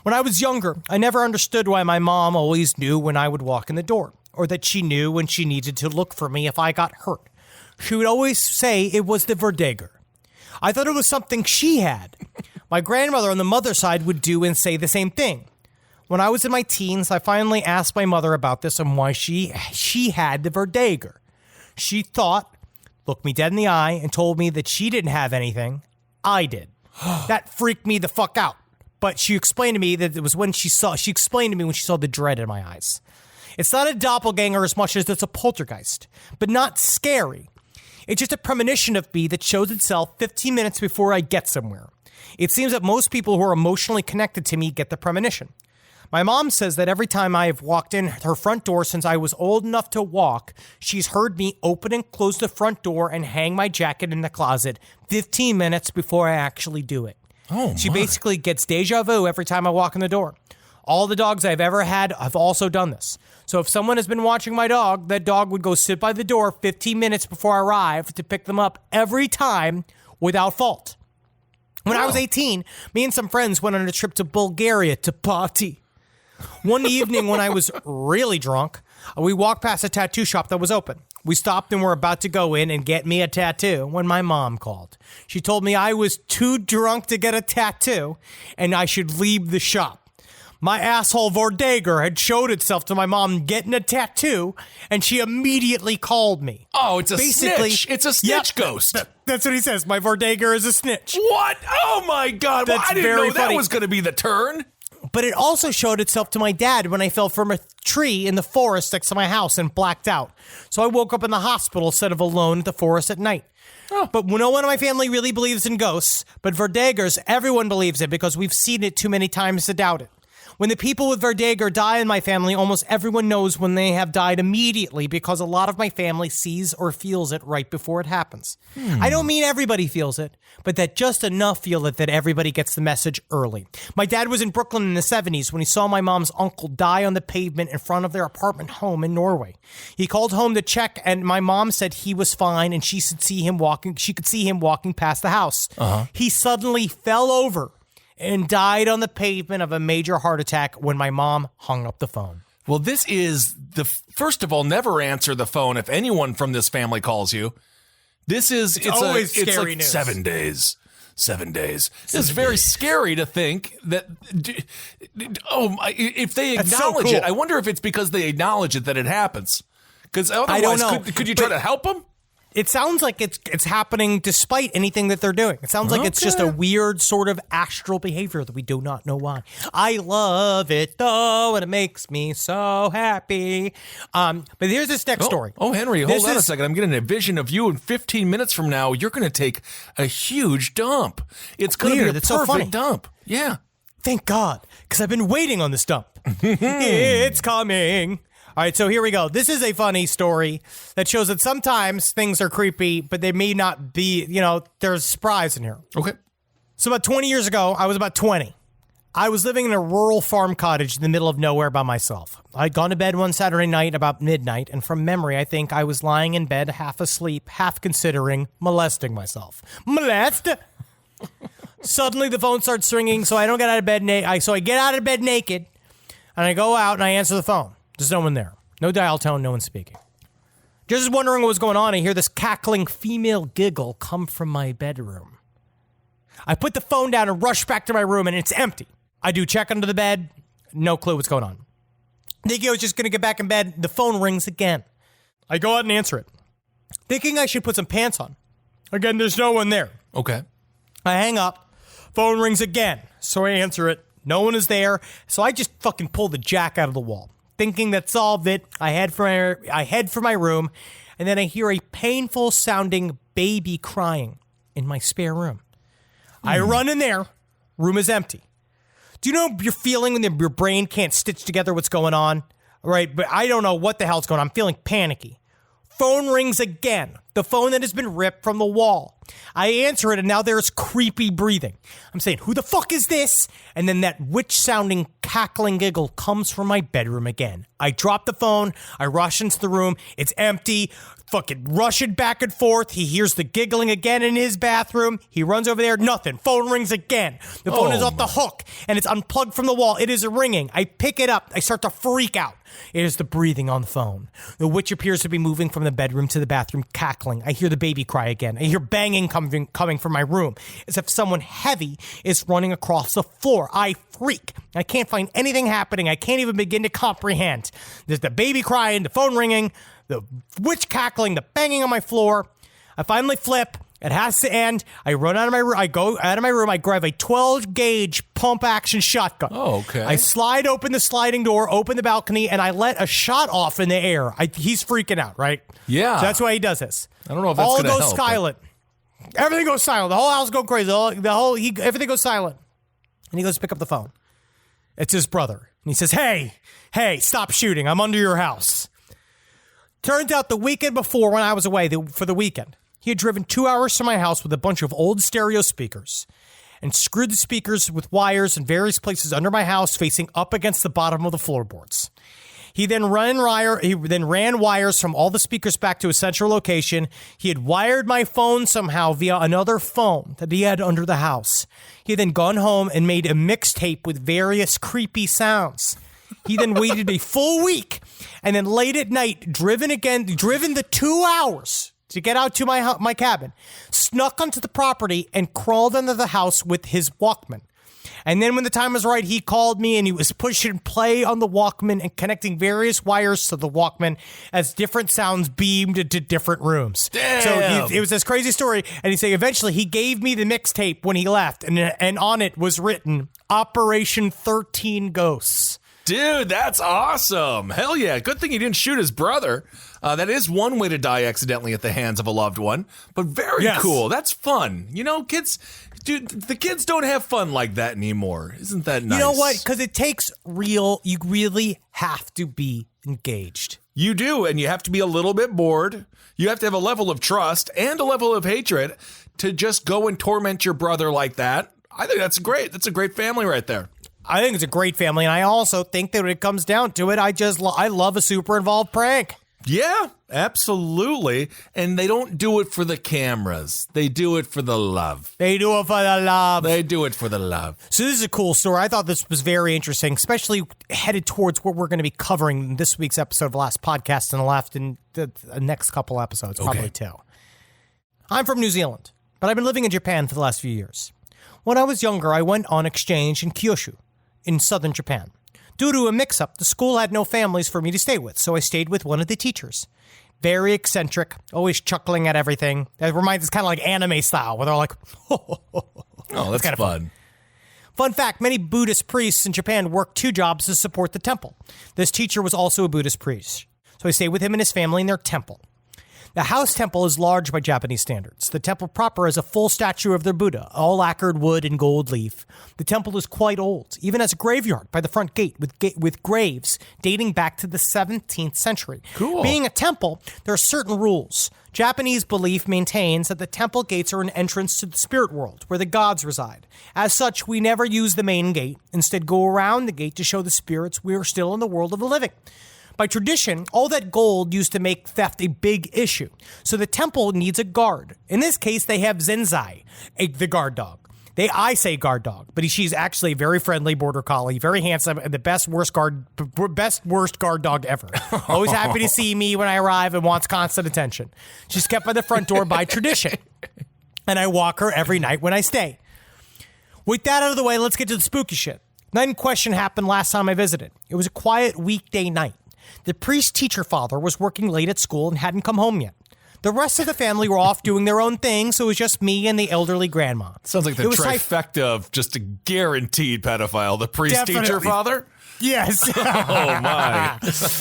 [SPEAKER 5] When I was younger, I never understood why my mom always knew when I would walk in the door, or that she knew when she needed to look for me if I got hurt. She would always say it was the Verdeger. I thought it was something she had. My grandmother on the mother's side would do and say the same thing. When I was in my teens, I finally asked my mother about this and why she had the Verdeger. She looked me dead in the eye and told me that she didn't have anything. I did. That freaked me the fuck out. But she explained to me that it was when she saw the dread in my eyes. It's not a doppelganger as much as it's a poltergeist, but not scary. It's just a premonition of me that shows itself 15 minutes before I get somewhere. It seems that most people who are emotionally connected to me get the premonition. My mom says that every time I have walked in her front door since I was old enough to walk, she's heard me open and close the front door and hang my jacket in the closet 15 minutes before I actually do it. She basically gets deja vu every time I walk in the door. All the dogs I've ever had have also done this. So if someone has been watching my dog, that dog would go sit by the door 15 minutes before I arrive to pick them up every time without fault. When I was 18, me and some friends went on a trip to Bulgaria to party. One evening when I was really drunk, we walked past a tattoo shop that was open. We stopped and were about to go in and get me a tattoo when my mom called. She told me I was too drunk to get a tattoo and I should leave the shop. My asshole Verdeger had showed itself to my mom getting a tattoo, and she immediately called me.
[SPEAKER 4] Oh, it's a snitch. It's a snitch ghost.
[SPEAKER 5] That's what he says. My Verdeger is a snitch.
[SPEAKER 4] What? Oh, my God. Well, I didn't know that was going to be the turn.
[SPEAKER 5] But it also showed itself to my dad when I fell from a tree in the forest next to my house and blacked out. So I woke up in the hospital instead of alone at the forest at night. Oh. But no one in my family really believes in ghosts. But Verdegers, everyone believes it because we've seen it too many times to doubt it. When the people with Verdeger die in my family, almost everyone knows when they have died immediately because a lot of my family sees or feels it right before it happens. I don't mean everybody feels it, but that just enough feel it that everybody gets the message early. My dad was in Brooklyn in the 70s when he saw my mom's uncle die on the pavement in front of their apartment home in Norway. He called home to check, and my mom said he was fine and she could see him walking past the house. He suddenly fell over and died on the pavement of a major heart attack when my mom hung up the phone.
[SPEAKER 4] Well, this is first of all, never answer the phone if anyone from this family calls you. It's always scary news. 7 days. 7 days. It's very scary to think that, if they acknowledge it, I wonder if it's because they acknowledge it that it happens. Because otherwise, could you try to help them?
[SPEAKER 5] It sounds like it's happening despite anything that they're doing. It sounds like it's just a weird sort of astral behavior that we do not know why. I love it though, and it makes me so happy. But here's this next story.
[SPEAKER 4] Oh, Henry, hold on a second. I'm getting a vision of you in 15 minutes from now. You're going to take a huge dump. It's going to be a perfect dump. Yeah.
[SPEAKER 5] Thank God, because I've been waiting on this dump. It's coming. All right, so here we go. This is a funny story that shows that sometimes things are creepy, but they may not be, there's surprise in here.
[SPEAKER 4] Okay.
[SPEAKER 5] So about 20 years ago, I was about 20. I was living in a rural farm cottage in the middle of nowhere by myself. I'd gone to bed one Saturday night about midnight, and from memory, I think I was lying in bed, half asleep, half considering molesting myself. Molest? Suddenly, the phone starts ringing, so I don't get out of bed. So I get out of bed naked. And I go out and I answer the phone. There's no one there. No dial tone, no one speaking. Just wondering what was going on, I hear this cackling female giggle come from my bedroom. I put the phone down and rush back to my room, and it's empty. I do check under the bed. No clue what's going on. Thinking I was just going to get back in bed. The phone rings again. I go out and answer it. Thinking I should put some pants on. Again, there's no one there.
[SPEAKER 4] Okay.
[SPEAKER 5] I hang up. Phone rings again. So I answer it. No one is there. So I just fucking pull the jack out of the wall. Thinking that solved it, I head for my room, and then I hear a painful sounding baby crying in my spare room. I run in there. Room is empty. Do you know your feeling when your brain can't stitch together what's going on? Right, but I don't know what the hell's going on. I'm feeling panicky. Phone rings again. The phone that has been ripped from the wall. I answer it, and now there's creepy breathing. I'm saying, who the fuck is this? And then that witch-sounding cackling giggle comes from my bedroom again. I drop the phone. I rush into the room. It's empty. Fucking rushing back and forth. He hears the giggling again in his bathroom. He runs over there. Nothing. Phone rings again. The phone is off the hook, and it's unplugged from the wall. It is ringing. I pick it up. I start to freak out. It is the breathing on the phone. The witch appears to be moving from the bedroom to the bathroom, cackling. I hear the baby cry again. I hear banging coming from my room, as if someone heavy is running across the floor. I freak. I can't find anything happening. I can't even begin to comprehend. There's the baby crying, the phone ringing, the witch cackling, the banging on my floor. I finally flip. It has to end. I run out of my room. I go out of my room. I grab a 12-gauge pump-action shotgun.
[SPEAKER 4] Oh, okay.
[SPEAKER 5] I slide open the sliding door, open the balcony, and I let a shot off in the air. He's freaking out, right?
[SPEAKER 4] Yeah.
[SPEAKER 5] So that's why he does this.
[SPEAKER 4] I don't know if that's going to help.
[SPEAKER 5] All goes silent. Everything goes silent. The whole house goes crazy. Everything goes silent. And he goes to pick up the phone. It's his brother. And he says, hey, stop shooting. I'm under your house. Turns out the weekend before, when I was away for the weekend, he had driven 2 hours to my house with a bunch of old stereo speakers and screwed the speakers with wires in various places under my house facing up against the bottom of the floorboards. He then ran wires from all the speakers back to a central location. He had wired my phone somehow via another phone that he had under the house. He had then gone home and made a mixtape with various creepy sounds. He then waited a full week and then late at night, driven the 2 hours to get out to my cabin, snuck onto the property and crawled under the house with his Walkman. And then when the time was right, he called me and he was pushing play on the Walkman and connecting various wires to the Walkman as different sounds beamed into different rooms.
[SPEAKER 4] Damn.
[SPEAKER 5] So it was this crazy story. And he said eventually he gave me the mixtape when he left, and on it was written Operation 13 Ghosts.
[SPEAKER 4] Dude, that's awesome. Hell yeah. Good thing he didn't shoot his brother. That is one way to die accidentally at the hands of a loved one, but very cool. That's fun. You know, kids, dude, the kids don't have fun like that anymore. Isn't that nice?
[SPEAKER 5] You know what? Because it takes you really have to be engaged.
[SPEAKER 4] You do, and you have to be a little bit bored. You have to have a level of trust and a level of hatred to just go and torment your brother like that. I think that's great. That's a great family right there.
[SPEAKER 5] I think it's a great family, and I also think that when it comes down to it, I love a super involved prank.
[SPEAKER 4] Yeah, absolutely. And they don't do it for the cameras. They do it for the love.
[SPEAKER 5] They do it for the love.
[SPEAKER 4] They do it for the love.
[SPEAKER 5] So this is a cool story. I thought this was very interesting, especially headed towards what we're going to be covering in this week's episode of Last Podcast and Left in the next couple episodes, probably two. I'm from New Zealand, but I've been living in Japan for the last few years. When I was younger, I went on exchange in Kyushu, in southern Japan. Due to a mix-up, the school had no families for me to stay with, so I stayed with one of the teachers. Very eccentric, always chuckling at everything. That reminds us kind of like anime style, where they're like,
[SPEAKER 4] oh, that's kind of fun.
[SPEAKER 5] Fun fact, many Buddhist priests in Japan work 2 jobs to support the temple. This teacher was also a Buddhist priest, so I stayed with him and his family in their temple. The house temple is large by Japanese standards. The temple proper is a full statue of their Buddha, all lacquered wood and gold leaf. The temple is quite old, even has a graveyard by the front gate with graves dating back to the 17th century.
[SPEAKER 4] Cool.
[SPEAKER 5] Being a temple, there are certain rules. Japanese belief maintains that the temple gates are an entrance to the spirit world, where the gods reside. As such, we never use the main gate, instead go around the gate to show the spirits we are still in the world of the living. By tradition, all that gold used to make theft a big issue, so the temple needs a guard. In this case, they have Zenzai, the guard dog. I say guard dog, but she's actually a very friendly border collie, very handsome, and the best worst guard dog ever. Always happy to see me when I arrive and wants constant attention. She's kept by the front door by tradition, and I walk her every night when I stay. With that out of the way, let's get to the spooky shit. Night in question happened last time I visited. It was a quiet weekday night. The priest-teacher father was working late at school and hadn't come home yet. The rest of the family were off doing their own thing, so it was just me and the elderly grandma.
[SPEAKER 4] Sounds like the trifecta of just a guaranteed pedophile. The priest-teacher father?
[SPEAKER 5] Yes.
[SPEAKER 4] Oh, my.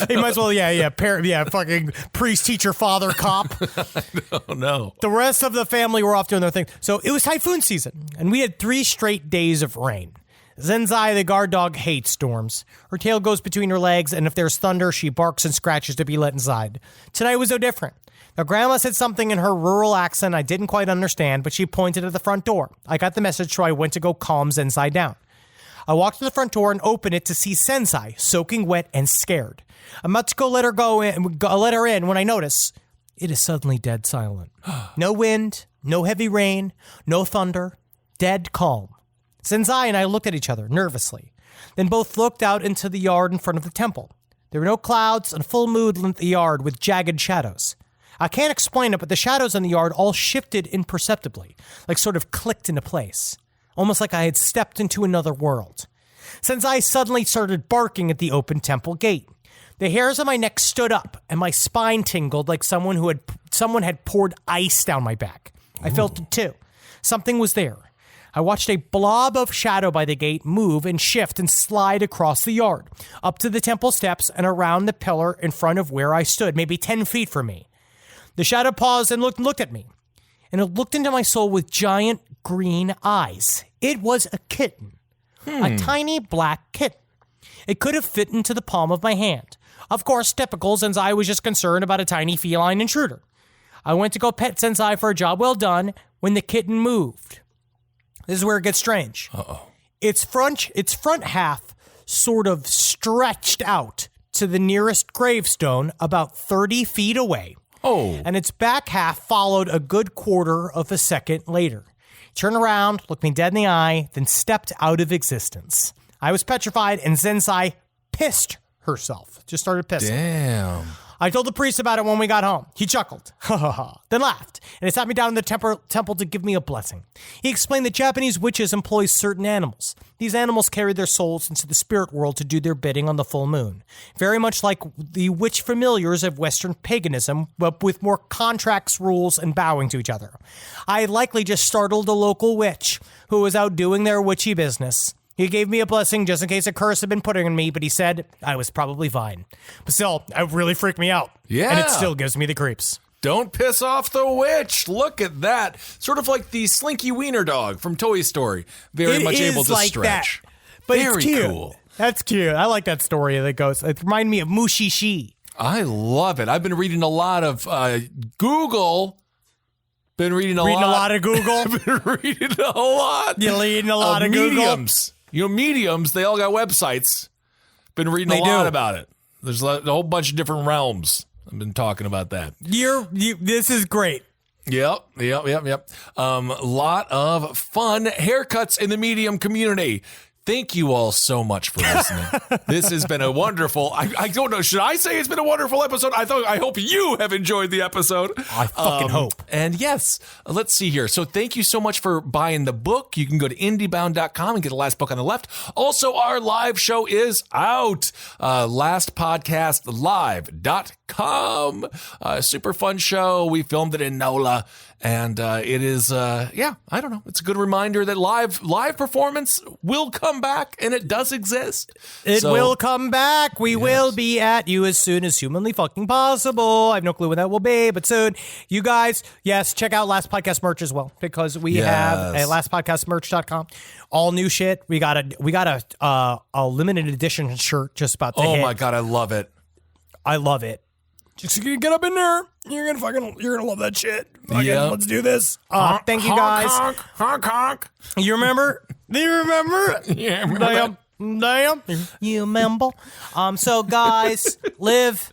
[SPEAKER 5] He might as well, fucking priest-teacher father cop.
[SPEAKER 4] Oh, no.
[SPEAKER 5] The rest of the family were off doing their thing. So it was typhoon season, and we had 3 straight days of rain. Zenzai, the guard dog, hates storms. Her tail goes between her legs, and if there's thunder, she barks and scratches to be let inside. Tonight was no different. Now, Grandma said something in her rural accent I didn't quite understand, but she pointed at the front door. I got the message, so I went to go calm Zenzai down. I walked to the front door and opened it to see Zenzai, soaking wet and scared. I'm about to go let her in when I notice it is suddenly dead silent. No wind, no heavy rain, no thunder, dead calm. Zenzai and I looked at each other nervously, then both looked out into the yard in front of the temple. There were no clouds, and full moon lit the yard with jagged shadows. I can't explain it, but the shadows in the yard all shifted imperceptibly, like sort of clicked into place, almost like I had stepped into another world. Zenzai suddenly started barking at the open temple gate. The hairs on my neck stood up, and my spine tingled like someone had poured ice down my back. I felt it too. Something was there. I watched a blob of shadow by the gate move and shift and slide across the yard, up to the temple steps and around the pillar in front of where I stood, maybe 10 feet from me. The shadow paused and looked at me, and it looked into my soul with giant green eyes. It was a kitten, a tiny black kitten. It could have fit into the palm of my hand. Of course, typical, since I was just concerned about a tiny feline intruder. I went to go pet Zenzai for a job well done when the kitten moved. This is where it gets strange.
[SPEAKER 4] Uh-oh.
[SPEAKER 5] Its front half sort of stretched out to the nearest gravestone about 30 feet away.
[SPEAKER 4] Oh.
[SPEAKER 5] And its back half followed a good quarter of a second later. Turned around, looked me dead in the eye, then stepped out of existence. I was petrified, and Zenzai pissed herself. Just started pissing.
[SPEAKER 4] Damn.
[SPEAKER 5] I told the priest about it when we got home. He chuckled, then laughed, and he sat me down in the temple to give me a blessing. He explained that Japanese witches employ certain animals. These animals carry their souls into the spirit world to do their bidding on the full moon. Very much like the witch familiars of Western paganism, but with more contracts, rules, and bowing to each other. I likely just startled a local witch who was out doing their witchy business. He gave me a blessing just in case a curse had been put on me, but he said I was probably fine. But still, it really freaked me out.
[SPEAKER 4] Yeah.
[SPEAKER 5] And it still gives me the creeps.
[SPEAKER 4] Don't piss off the witch. Look at that. Sort of like the Slinky Wiener dog from Toy Story. Very much able to
[SPEAKER 5] like
[SPEAKER 4] stretch.
[SPEAKER 5] That, but
[SPEAKER 4] Very
[SPEAKER 5] it's cute.
[SPEAKER 4] cool.
[SPEAKER 5] That's cute. I like that story that goes. It reminded me of Mushishi.
[SPEAKER 4] I love it. I've been reading a lot of Google. Been reading a lot
[SPEAKER 5] of Google.
[SPEAKER 4] I've been reading a lot.
[SPEAKER 5] You're reading a lot of Google.
[SPEAKER 4] Mediums. You know, mediums, they all got websites. Been reading a lot about it. There's a whole bunch of different realms. I've been talking about that.
[SPEAKER 5] This is great.
[SPEAKER 4] Yep. Lot of fun haircuts in the medium community. Thank you all so much for listening. This has been a wonderful, I don't know, should I say it's been a wonderful episode? I hope you have enjoyed the episode.
[SPEAKER 5] I fucking hope.
[SPEAKER 4] And yes, let's see here. So thank you so much for buying the book. You can go to indiebound.com and get the last book on the left. Also, our live show is out. Lastpodcastlive.com. Super fun show. We filmed it in NOLA. And it is, I don't know. It's a good reminder that live performance will come back, and it does exist.
[SPEAKER 5] It will come back. We will be at you as soon as humanly fucking possible. I have no clue when that will be, but soon. You guys, yes, check out Last Podcast merch as well, because we have a lastpodcastmerch.com. All new shit. We got a limited edition shirt just about to hit.
[SPEAKER 4] Oh my God, I love it.
[SPEAKER 5] I love it. Just get up in there. You're gonna love that shit.
[SPEAKER 4] Yeah.
[SPEAKER 5] Let's do this. Thank you guys.
[SPEAKER 4] Honk, honk.
[SPEAKER 5] You remember? Do you remember?
[SPEAKER 4] Yeah, remember
[SPEAKER 5] Damn. You remember? So guys, live.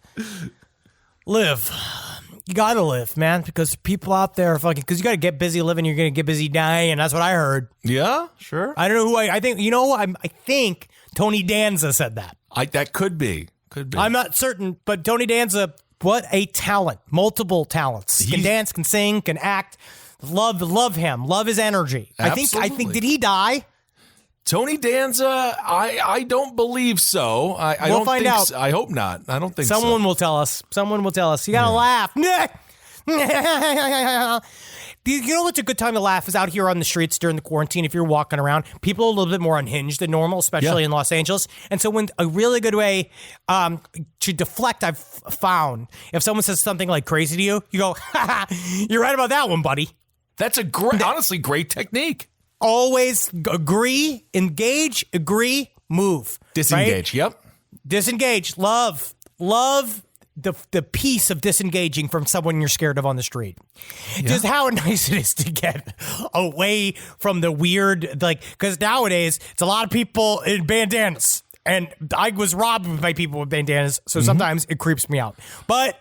[SPEAKER 5] You gotta live, man, because people out there are fucking, because you gotta get busy living, you're gonna get busy dying, and that's what I heard.
[SPEAKER 4] Yeah, sure.
[SPEAKER 5] I don't know who I think, I think Tony Danza said that.
[SPEAKER 4] That could be.
[SPEAKER 5] I'm not certain, but Tony Danza, what a talent. Multiple talents. Can dance, can sing, can act. Love him. Love his energy.
[SPEAKER 4] Absolutely.
[SPEAKER 5] I think, did he die?
[SPEAKER 4] Tony Danza, I don't believe so.
[SPEAKER 5] We'll find out.
[SPEAKER 4] So. I hope not. I don't think
[SPEAKER 5] Someone will tell us. You gotta laugh. You know what's a good time to laugh is out here on the streets during the quarantine. If you're walking around, people are a little bit more unhinged than normal, especially in Los Angeles. And so when a really good way to deflect, I've found, if someone says something like crazy to you, you go, you're right about that one, buddy.
[SPEAKER 4] That's a honestly great technique.
[SPEAKER 5] Always agree, engage, agree, move.
[SPEAKER 4] Disengage,
[SPEAKER 5] right?
[SPEAKER 4] Yep.
[SPEAKER 5] Disengage, love the piece of disengaging from someone you're scared of on the street. Yeah. Just how nice it is to get away from the weird, because nowadays it's a lot of people in bandanas. And I was robbed by people with bandanas, so sometimes it creeps me out. But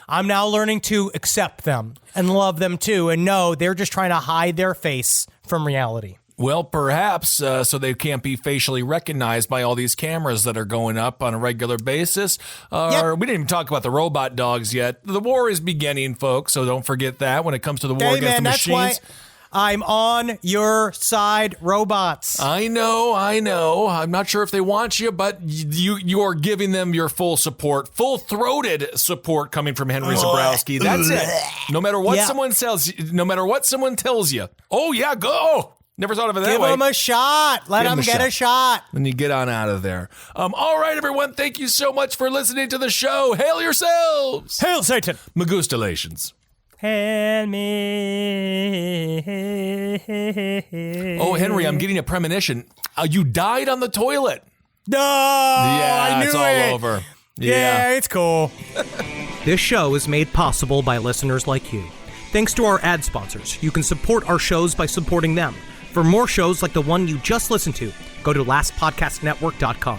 [SPEAKER 5] I'm now learning to accept them and love them too, and know they're just trying to hide their face from reality.
[SPEAKER 4] Well, perhaps so they can't be facially recognized by all these cameras that are going up on a regular basis. We didn't even talk about the robot dogs yet. The war is beginning, folks, so don't forget that when it comes to the war against the machines.
[SPEAKER 5] That's why I'm on your side, robots.
[SPEAKER 4] I know. I'm not sure if they want you, but you are giving them your full support, full-throated support coming from Henry Zabrowski. That's it. No matter what someone tells you. Oh, yeah, go. Never thought of it that way.
[SPEAKER 5] Give them a shot. Let them get a shot.
[SPEAKER 4] Then you get on out of there. All right, everyone. Thank you so much for listening to the show. Hail yourselves.
[SPEAKER 5] Hail Satan.
[SPEAKER 4] Magustalations.
[SPEAKER 5] Hail me.
[SPEAKER 4] Oh, Henry, I'm getting a premonition. You died on the toilet.
[SPEAKER 5] No,
[SPEAKER 4] I knew it's all
[SPEAKER 5] it.
[SPEAKER 4] over.
[SPEAKER 5] Yeah, it's cool. This show is made possible by listeners like you. Thanks to our ad sponsors. You can support our shows by supporting them. For more shows like the one you just listened to, go to lastpodcastnetwork.com.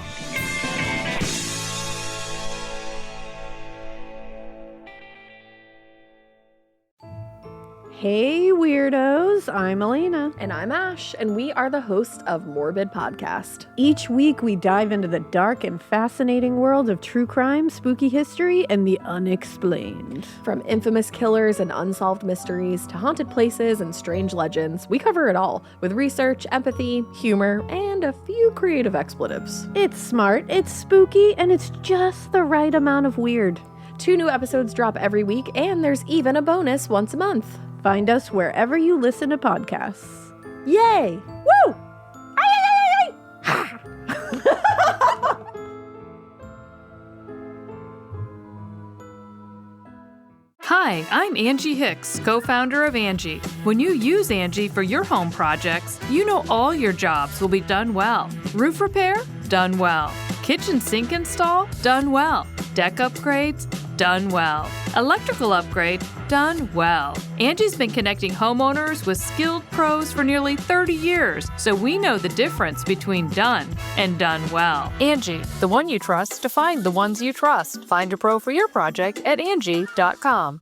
[SPEAKER 7] Hey weirdos, I'm Elena.
[SPEAKER 8] And I'm Ash, and we are the hosts of Morbid Podcast.
[SPEAKER 7] Each week we dive into the dark and fascinating world of true crime, spooky history, and the unexplained.
[SPEAKER 8] From infamous killers and unsolved mysteries to haunted places and strange legends, we cover it all with research, empathy, humor, and a few creative expletives.
[SPEAKER 7] It's smart, it's spooky, and it's just the right amount of weird.
[SPEAKER 8] 2 new episodes drop every week, and there's even a bonus once a month.
[SPEAKER 7] Find us wherever you listen to podcasts. Yay! Woo!
[SPEAKER 9] Hi, I'm Angie Hicks, co-founder of Angie. When you use Angie for your home projects, you know all your jobs will be done well. Roof repair? Done well. Kitchen sink install? Done well. Deck upgrades? Done well. Electrical upgrade? Done well. Angie's been connecting homeowners with skilled pros for nearly 30 years, so we know the difference between done and done well.
[SPEAKER 10] Angie, the one you trust to find the ones you trust. Find a pro for your project at Angie.com.